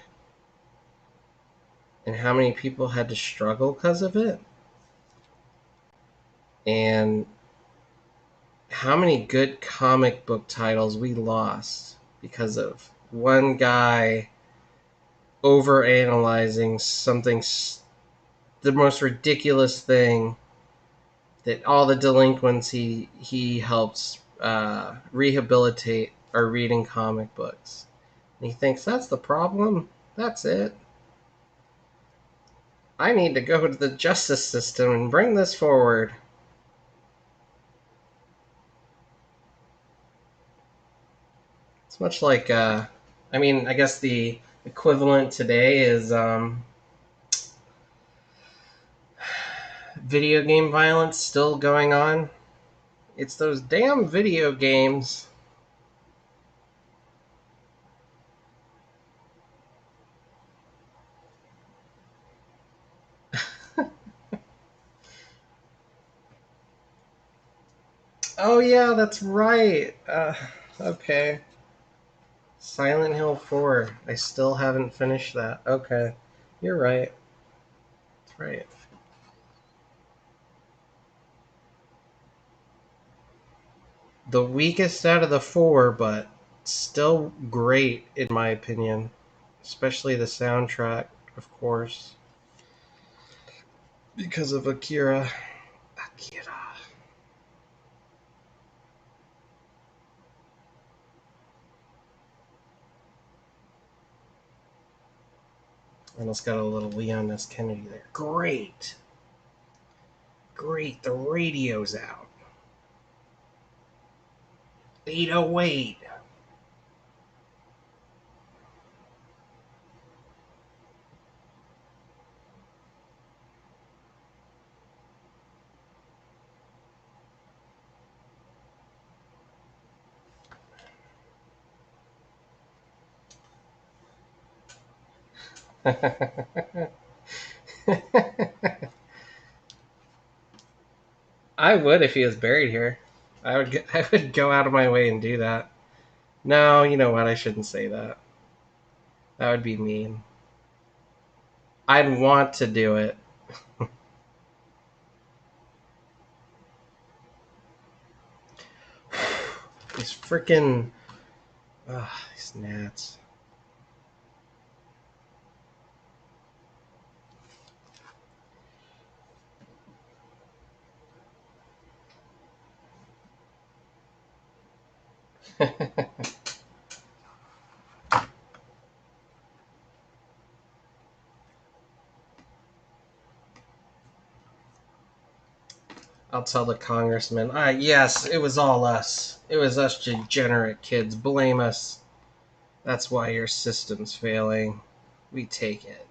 and how many people had to struggle because of it, and how many good comic book titles we lost because of one guy overanalyzing something, the most ridiculous thing that all the delinquents he helps rehabilitate are reading comic books. And he thinks that's the problem. That's it. I need to go to the justice system and bring this forward. It's much like, I mean, I guess the equivalent today is video game violence still going on. It's those damn video games. Oh, yeah, that's right. Okay. Silent Hill 4. I still haven't finished that. Okay. You're right. That's right. The weakest out of the four, but still great in my opinion. Especially the soundtrack, of course. Because of Akira. Akira. And it's got a little Leon S. Kennedy there. Great. Great. The radio's out. 808. I would if he was buried here. I would go out of my way and do that. No, you know what? I shouldn't say that. That would be mean. I'd want to do it. These freaking these gnats. I'll tell the congressman. Yes, it was all us. It was us degenerate kids. Blame us. That's why your system's failing. We take it.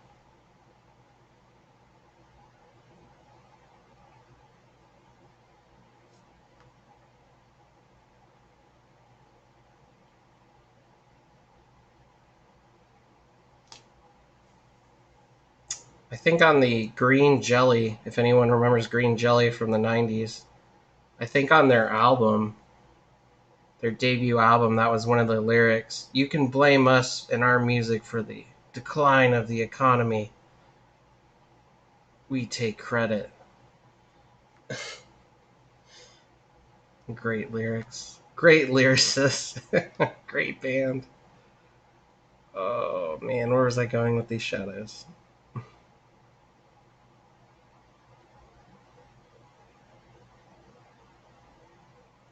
I think on the Green Jelly, if anyone remembers Green Jelly from the 90s, I think on their album, their debut album, that was one of the lyrics. You can blame us and our music for the decline of the economy. We take credit. Great lyrics. Great lyricist. Great band. Oh man, where was I going with these shadows?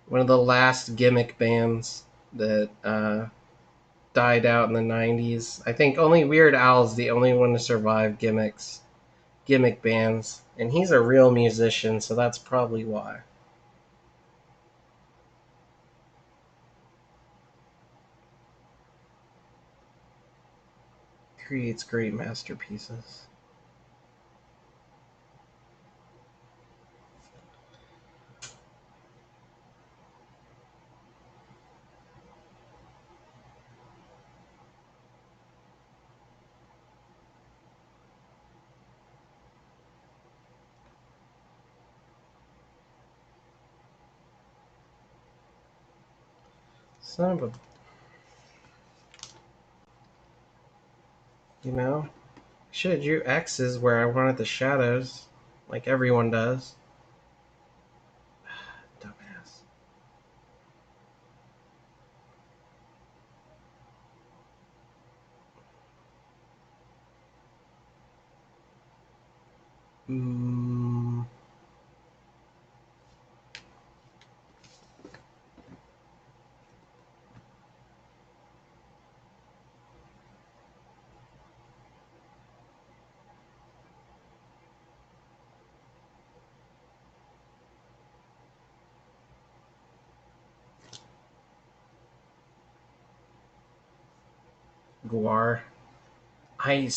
One of the last gimmick bands that died out in the 90s. I think only Weird Al's the only one to survive gimmick bands. And he's a real musician, so that's probably why. Creates great masterpieces. Son of a, you know, should have drew X's where I wanted the shadows, like everyone does. Dumbass. Mm, Guar. I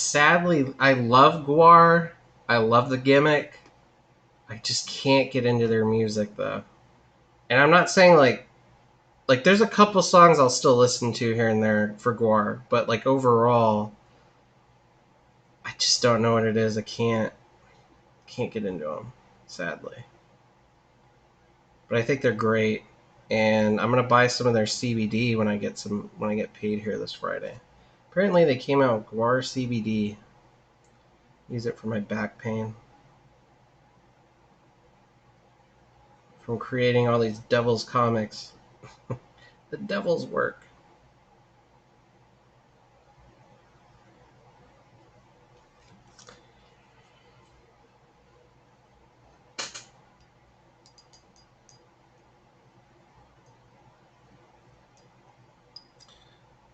love Guar. I love the gimmick. I just can't get into their music though. And I'm not saying like there's a couple songs I'll still listen to here and there for Guar, but like overall, I just don't know what it is. I can't get into them, sadly. But I think they're great, and I'm gonna buy some of their CBD when I get paid here this Friday. Apparently, they came out with Guar CBD. Use it for my back pain from creating all these Devil's comics. The Devil's work.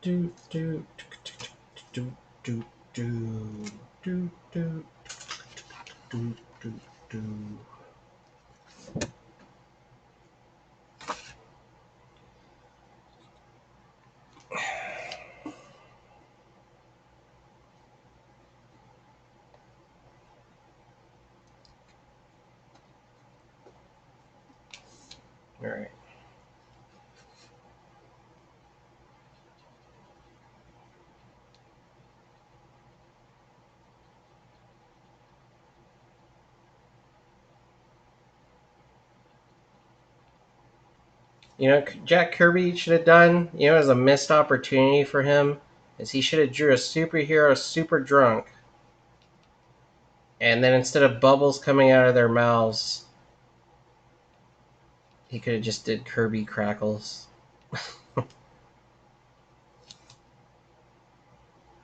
Do do do do do do do do do do. All right. Jack Kirby should have done, as a missed opportunity for him, is he should have drew a superhero super drunk, and then instead of bubbles coming out of their mouths, he could have just did Kirby crackles.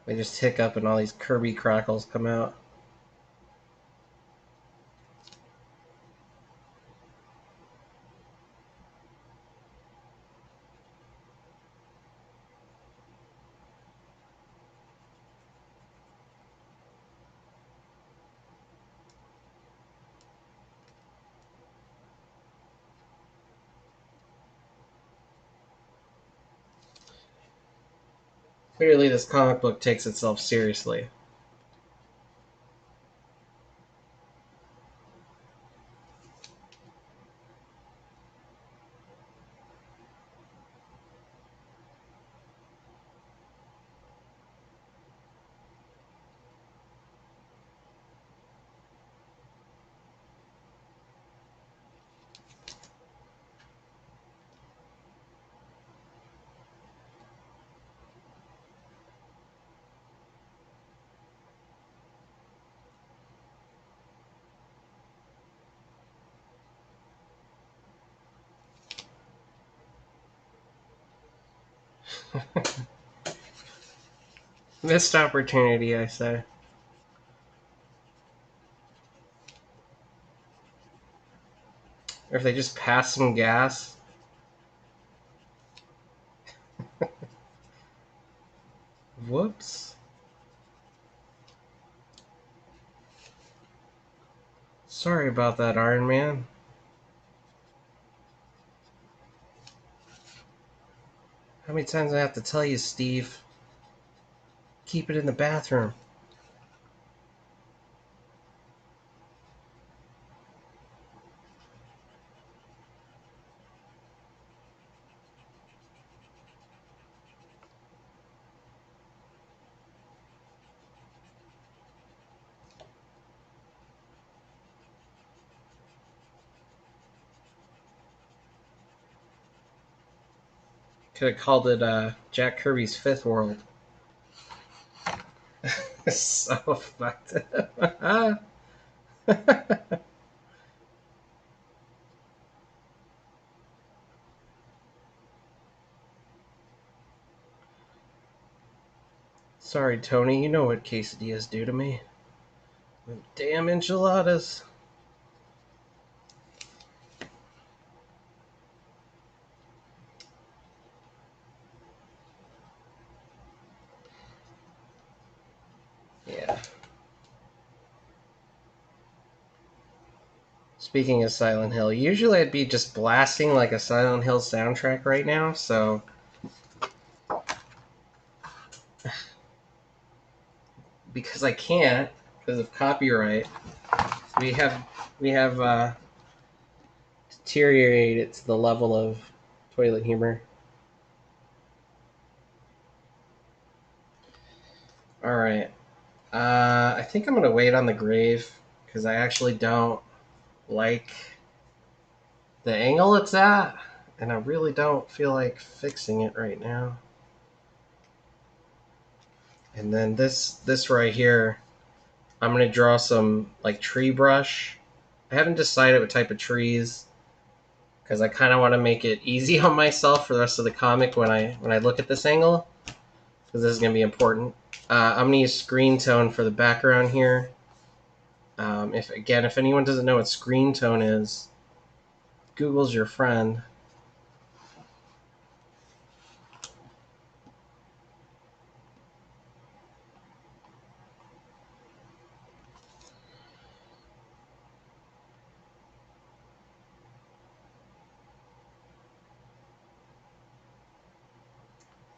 They just hiccup and all these Kirby crackles come out. Clearly, this comic book takes itself seriously. Missed opportunity, I say. Or if they just pass some gas. Whoops. Sorry about that, Iron Man. How many times do I have to tell you, Steve? Keep it in the bathroom. Could have called it Jack Kirby's Fifth World. So fucked up. Sorry, Tony. You know what quesadillas do to me. Damn enchiladas. Yeah. Speaking of Silent Hill, usually I'd be just blasting like a Silent Hill soundtrack right now, so because I can't because of copyright, we have we have deteriorated to the level of toilet humor. All right. I think I'm gonna wait on the grave because I actually don't like the angle it's at, and I really don't feel like fixing it right now. And then this right here, I'm gonna draw some like tree brush. I haven't decided what type of trees because I kind of want to make it easy on myself for the rest of the comic when I look at this angle because this is gonna be important. I'm gonna use screen tone for the background here. If anyone doesn't know what screen tone is, Google's your friend.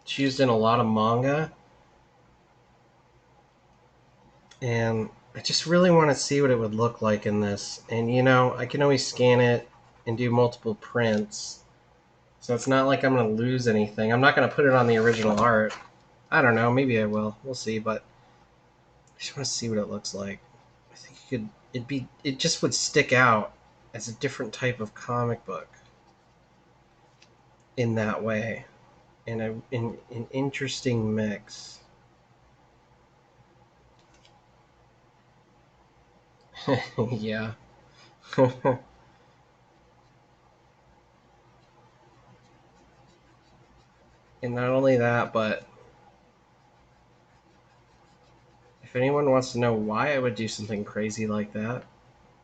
It's used in a lot of manga, and I just really want to see what it would look like in this. And I can always scan it and do multiple prints, so it's not like I'm going to lose anything. I'm not going to put it on the original art. I don't know, maybe I will. We'll see, but I just want to see what it looks like. I think it just would stick out as a different type of comic book. in that way, in an interesting mix. Yeah. And not only that, but if anyone wants to know why I would do something crazy like that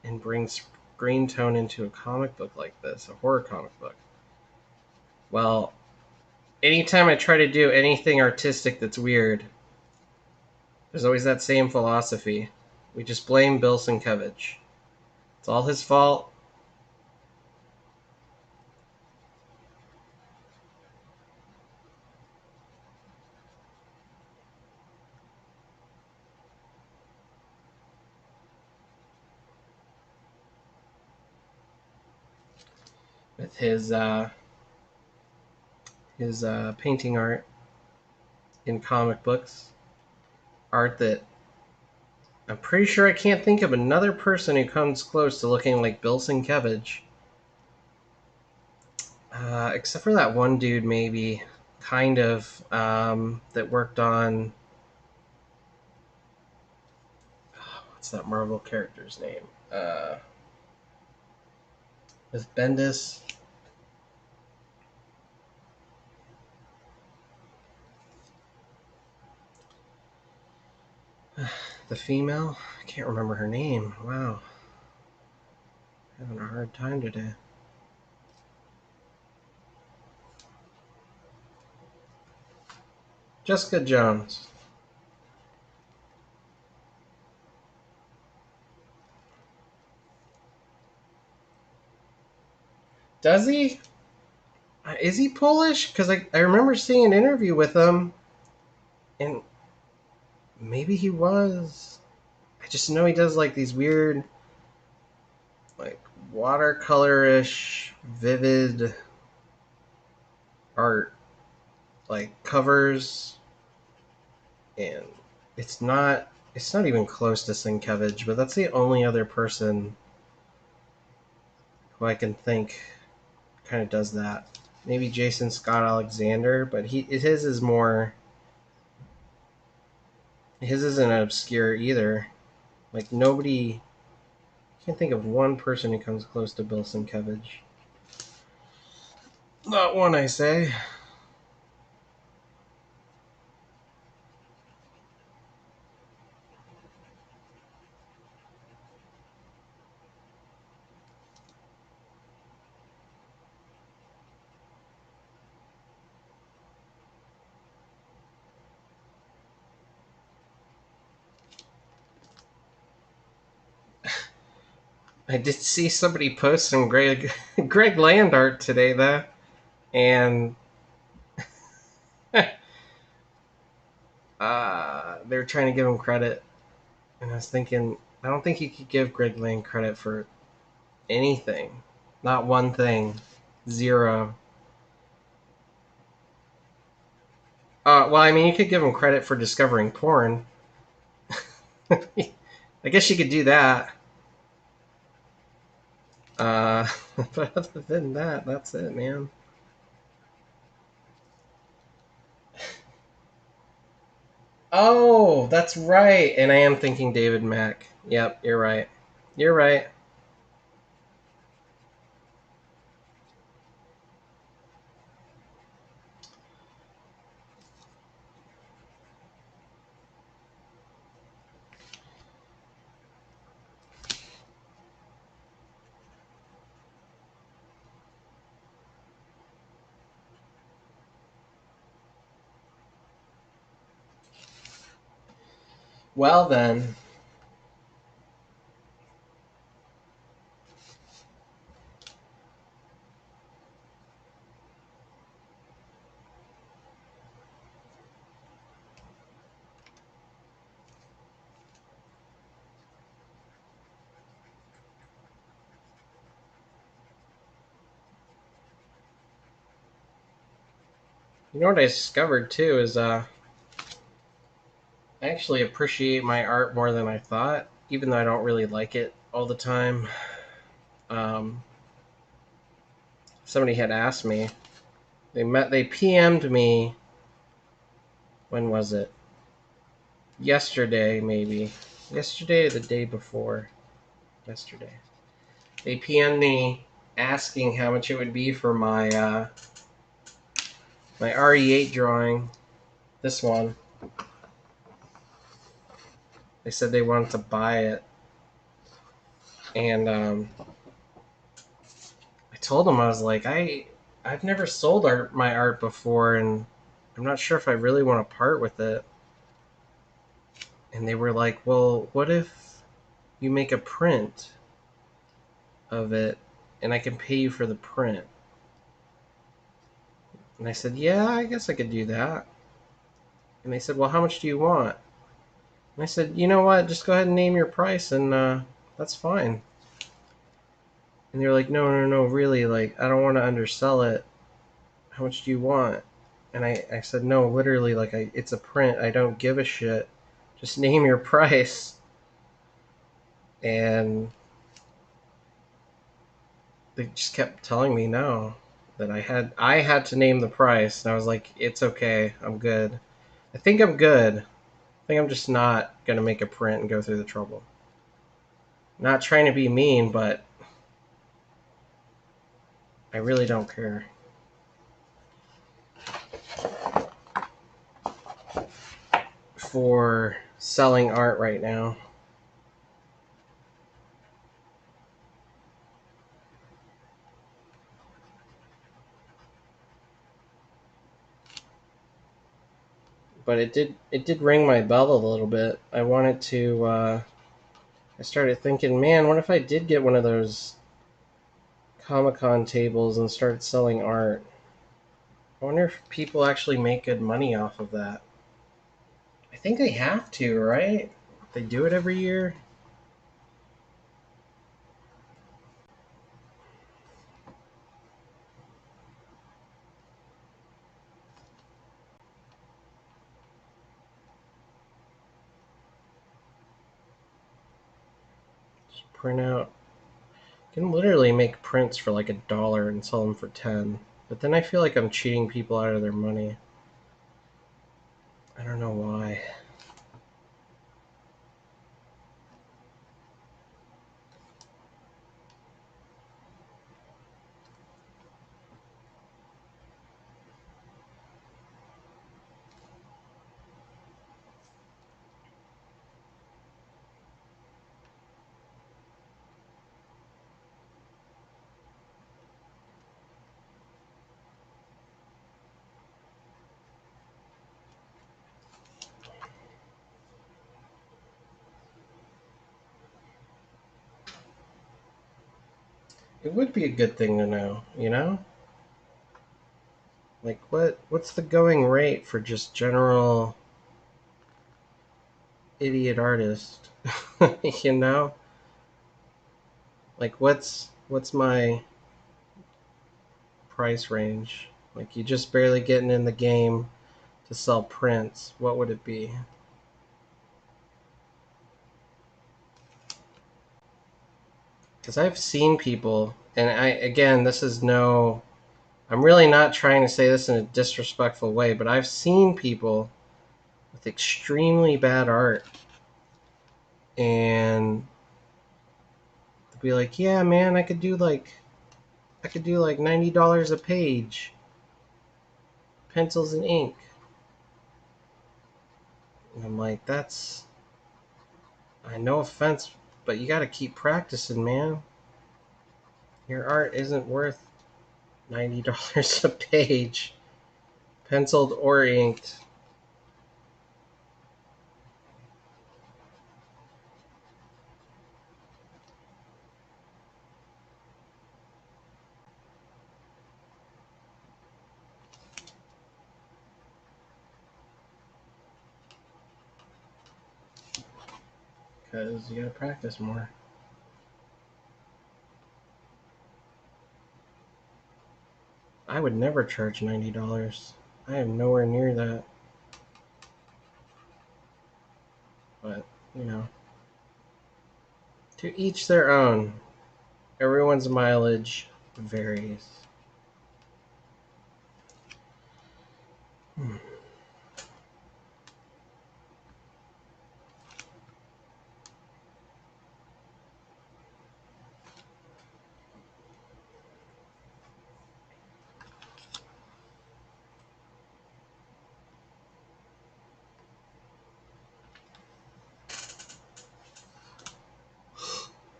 and bring green tone into a comic book like this, a horror comic book, well, anytime I try to do anything artistic that's weird, there's always that same philosophy. We just blame Bill Sienkiewicz. It's all his fault. With his painting art in comic books, art that I'm pretty sure I can't think of another person who comes close to looking like Bill Sienkiewicz, except for that one dude, maybe, kind of, that worked on what's that Marvel character's name? With Bendis. The female? I can't remember her name. Wow. Having a hard time today. Jessica Jones. Does he? Is he Polish? Because I remember seeing an interview with him, and maybe he was. I just know he does like these weird, like watercolorish, vivid art, like covers, and it's not even close to Sienkiewicz, but that's the only other person who I can think kind of does that. Maybe Jason Scott Alexander, but his is more. His isn't obscure either. Like nobody. I can't think of one person who comes close to Bill Sienkiewicz. Not one, I say. I did see somebody post some Greg Land art today, though, and they're trying to give him credit. And I was thinking, I don't think you could give Greg Land credit for anything. Not one thing. Zero. Well, I mean, you could give him credit for discovering porn. I guess you could do that. Uh, but other than that, that's it, man. Oh, that's right. And I am thinking David Mack. Yep, you're right. You're right. Well, then, you know what I discovered too is I actually appreciate my art more than I thought, even though I don't really like it all the time. Um, Somebody had asked me, They PM'd me. When was it? Yesterday, maybe. Yesterday or the day before. Yesterday. They PM'd me asking how much it would be for my RE8 drawing. This one. They said they wanted to buy it, and I told them, I was like, I've never sold my art before, and I'm not sure if I really want to part with it. And they were like, well, what if you make a print of it and I can pay you for the print? And I said, yeah, I guess I could do that. And they said, well, how much do you want? And I said, you know what, just go ahead and name your price, and that's fine. And they were like, no, really, like, I don't want to undersell it. How much do you want? And I said, no, literally, like, it's a print. I don't give a shit. Just name your price. And they just kept telling me no, that I had to name the price. And I was like, it's okay. I'm good. I think I'm good. I think I'm just not going to make a print and go through the trouble. Not trying to be mean, but I really don't care. For selling art right now. But it did ring my bell a little bit. I wanted to I started thinking, man, what if I did get one of those Comic-Con tables and started selling art? I wonder if people actually make good money off of that. I think they have to, right? They do it every year. Just print out. You can literally make prints for like $1 and sell them for 10. But then I feel like I'm cheating people out of their money. I don't know why. It would be a good thing to know, you know? Like what's the going rate for just general idiot artist? You know? Like what's my price range? Like you just barely getting in the game to sell prints. What would it be? Because I've seen people, and this is no, I'm really not trying to say this in a disrespectful way, but I've seen people with extremely bad art, and they'll be like, yeah, man, I could do like $90 a page, pencils and ink. And I'm like, I no offense, but you got to keep practicing, man. Your art isn't worth $90 a page, penciled or inked. Because you got to practice more. I would never charge $90. I am nowhere near that. But, you know, to each their own. Everyone's mileage varies.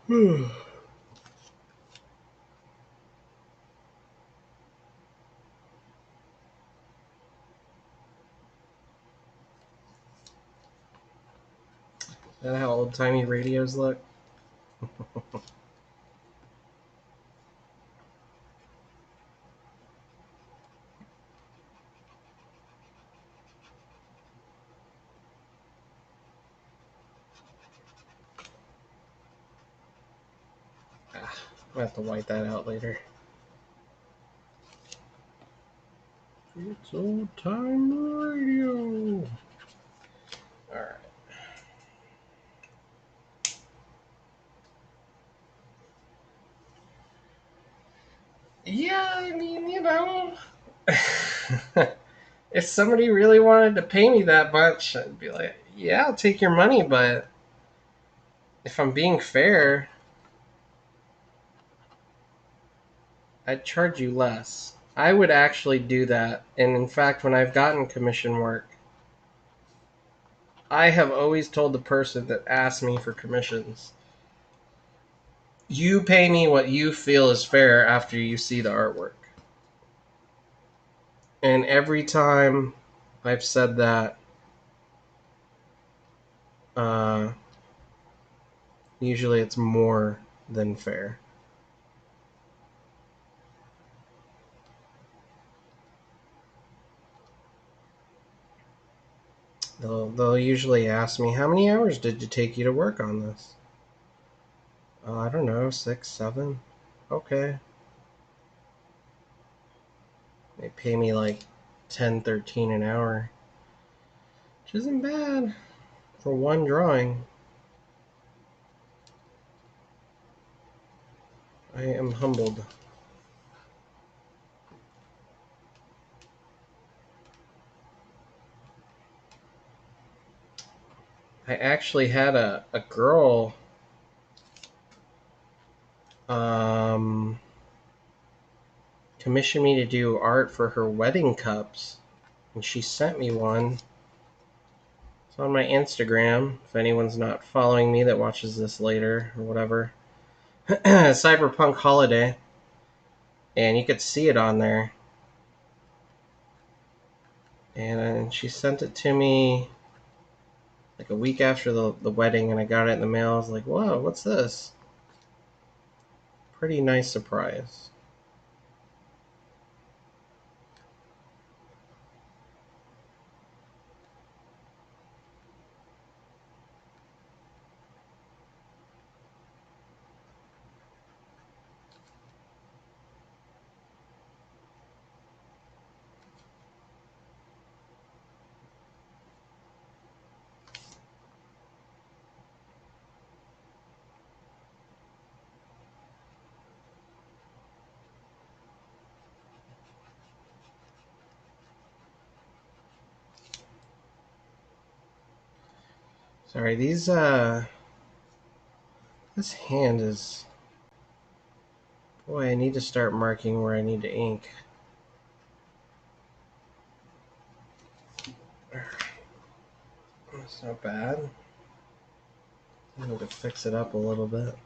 That how old-timey radios look? I'll have to white that out later. It's old-time radio. Alright. Yeah, I mean, if somebody really wanted to pay me that much, I'd be like, yeah, I'll take your money, but if I'm being fair, I'd charge you less. I would actually do that. And in fact, when I've gotten commission work, I have always told the person that asks me for commissions, you pay me what you feel is fair after you see the artwork. And every time I've said that, uh, usually it's more than fair. They'll usually ask me, how many hours did it take you to work on this? I don't know, 6, 7. Okay. They pay me like 10, 13 an hour, which isn't bad for one drawing. I am humbled. I actually had a girl commission me to do art for her wedding cups, and she sent me one. It's on my Instagram. If anyone's not following me that watches this later or whatever, Cyberpunk Holiday, and you could see it on there. And she sent it to me like a week after the wedding, and I got it in the mail. I was like, whoa, what's this? Pretty nice surprise. Sorry, this hand is, boy, I need to start marking where I need to ink. That's not bad. I need to fix it up a little bit.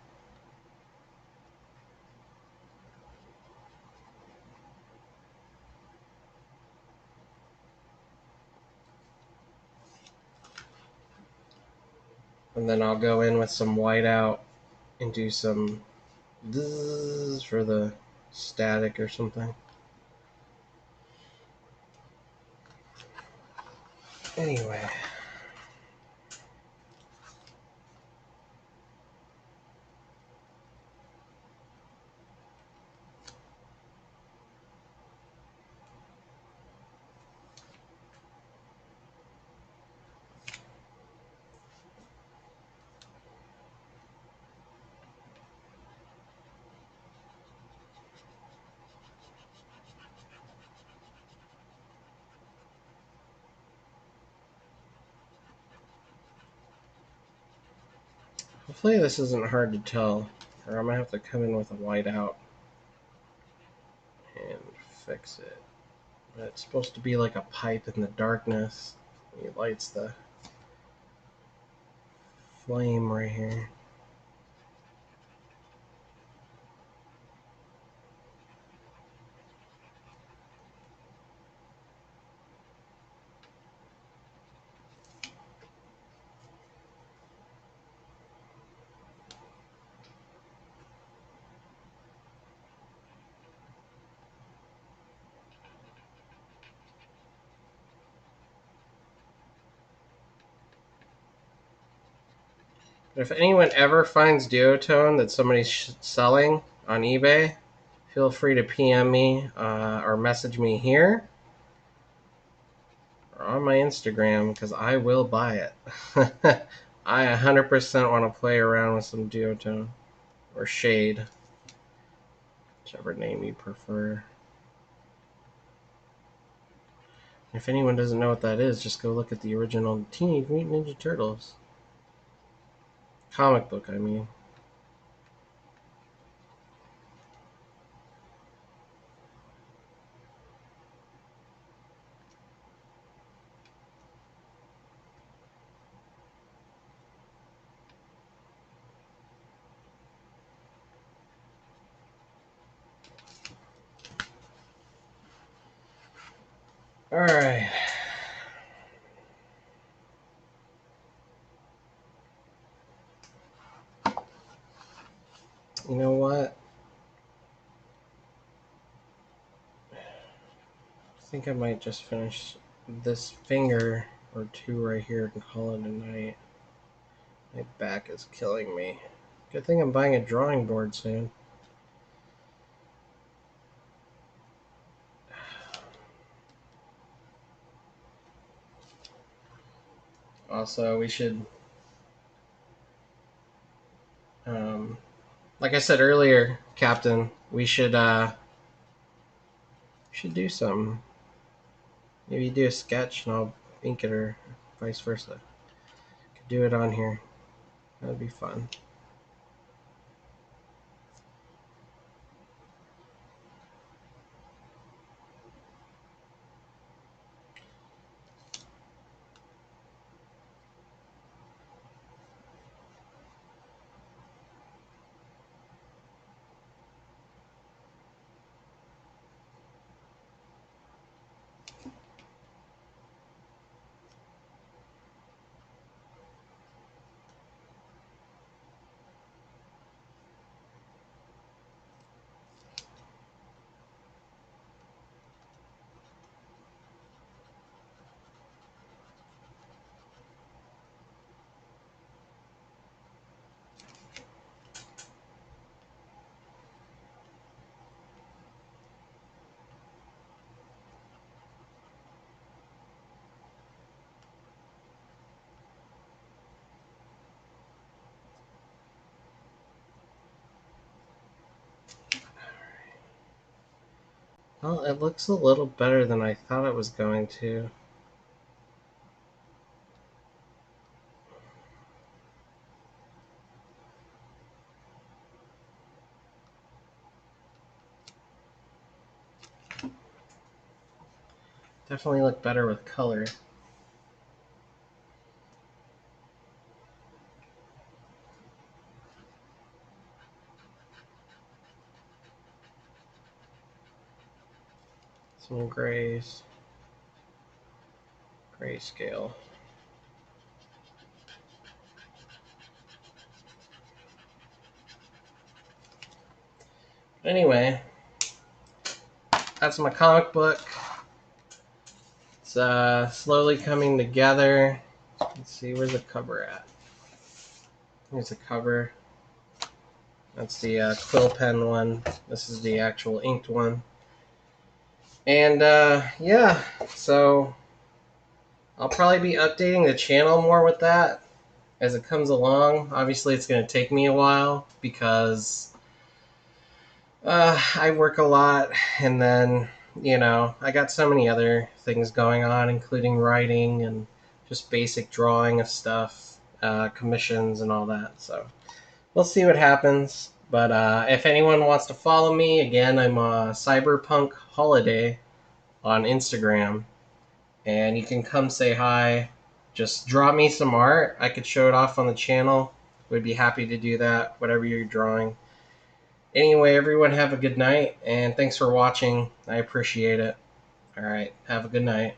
And then I'll go in with some whiteout and do some zzz for the static or something. Anyway. Hopefully this isn't hard to tell, or I'm going to have to come in with a whiteout and fix it. But it's supposed to be like a pipe in the darkness. It lights the flame right here. If anyone ever finds duotone that somebody's selling on eBay, feel free to PM me or message me here or on my Instagram because I will buy it. I 100% want to play around with some duotone or shade, whichever name you prefer. If anyone doesn't know what that is, just go look at the original Teenage Mutant Ninja Turtles comic book, I mean. Alright. You know what? I think I might just finish this finger or two right here and call it a night. My back is killing me. Good thing I'm buying a drawing board soon. Also, we should, like I said earlier, Captain, we should do something. Maybe do a sketch and I'll ink it, or vice versa. Could do it on here. That'd be fun. Well, it looks a little better than I thought it was going to. Definitely look better with color. Some grays. Grayscale. Anyway, that's my comic book. It's slowly coming together. Let's see, where's the cover at? Here's the cover. That's the quill pen one. This is the actual inked one. And yeah, so I'll probably be updating the channel more with that as it comes along. Obviously, it's going to take me a while because I work a lot, and then, I got so many other things going on, including writing and just basic drawing of stuff, commissions, and all that. So we'll see what happens. But if anyone wants to follow me, again, I'm Cyberpunk Holiday on Instagram, and you can come say hi. Just draw me some art. I could show it off on the channel. Would be happy to do that, whatever you're drawing. Anyway, everyone have a good night, and thanks for watching. I appreciate it. All right, have a good night.